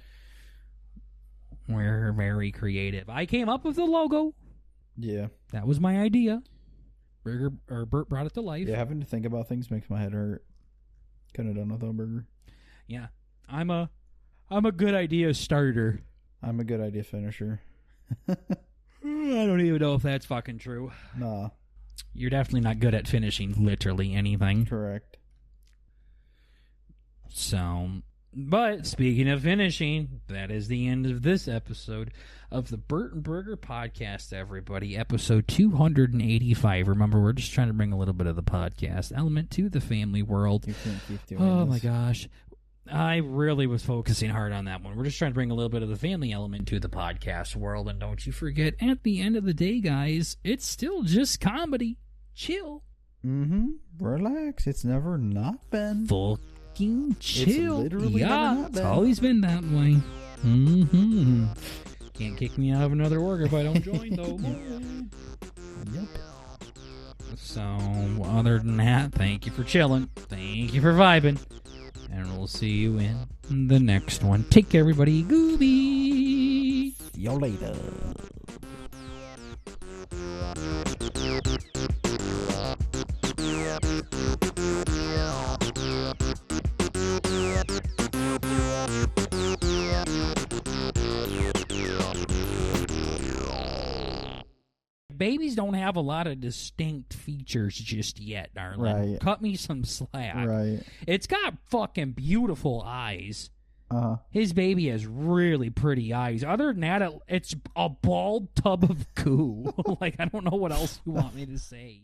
We're very creative. I came up with the logo. Yeah. That was my idea. Bert brought it to life. Yeah, having to think about things makes my head hurt. Couldn't have done without a burger. Yeah. I'm a good idea starter. I'm a good idea finisher. I don't even know if that's fucking true. Nah. You're definitely not good at finishing literally anything. Correct. So, but speaking of finishing, that is the end of this episode of the Bert and Burger podcast, everybody. Episode 285. Remember, we're just trying to bring a little bit of the podcast element to the family world. You can't keep doing Oh, this. my gosh. I really was focusing hard on that one. We're just trying to bring a little bit of the family element to the podcast world. And don't you forget, at the end of the day, guys, it's still just comedy. Chill. Mm-hmm. Relax. It's never not been. Fucking chill. It's literally yeah, never not it's been. always been that way. Mm-hmm. Can't kick me out of another org if I don't join, though. Yep. So, other than that, thank you for chilling. Thank you for vibing. And we'll see you in the next one. Take care, everybody. Gooby. See you later. Babies don't have a lot of distinct features just yet, darling. Right. Cut me some slack. Right. It's got fucking beautiful eyes. Uh-huh. His baby has really pretty eyes. Other than that, it's a bald tub of goo. Like, I don't know what else you want me to say.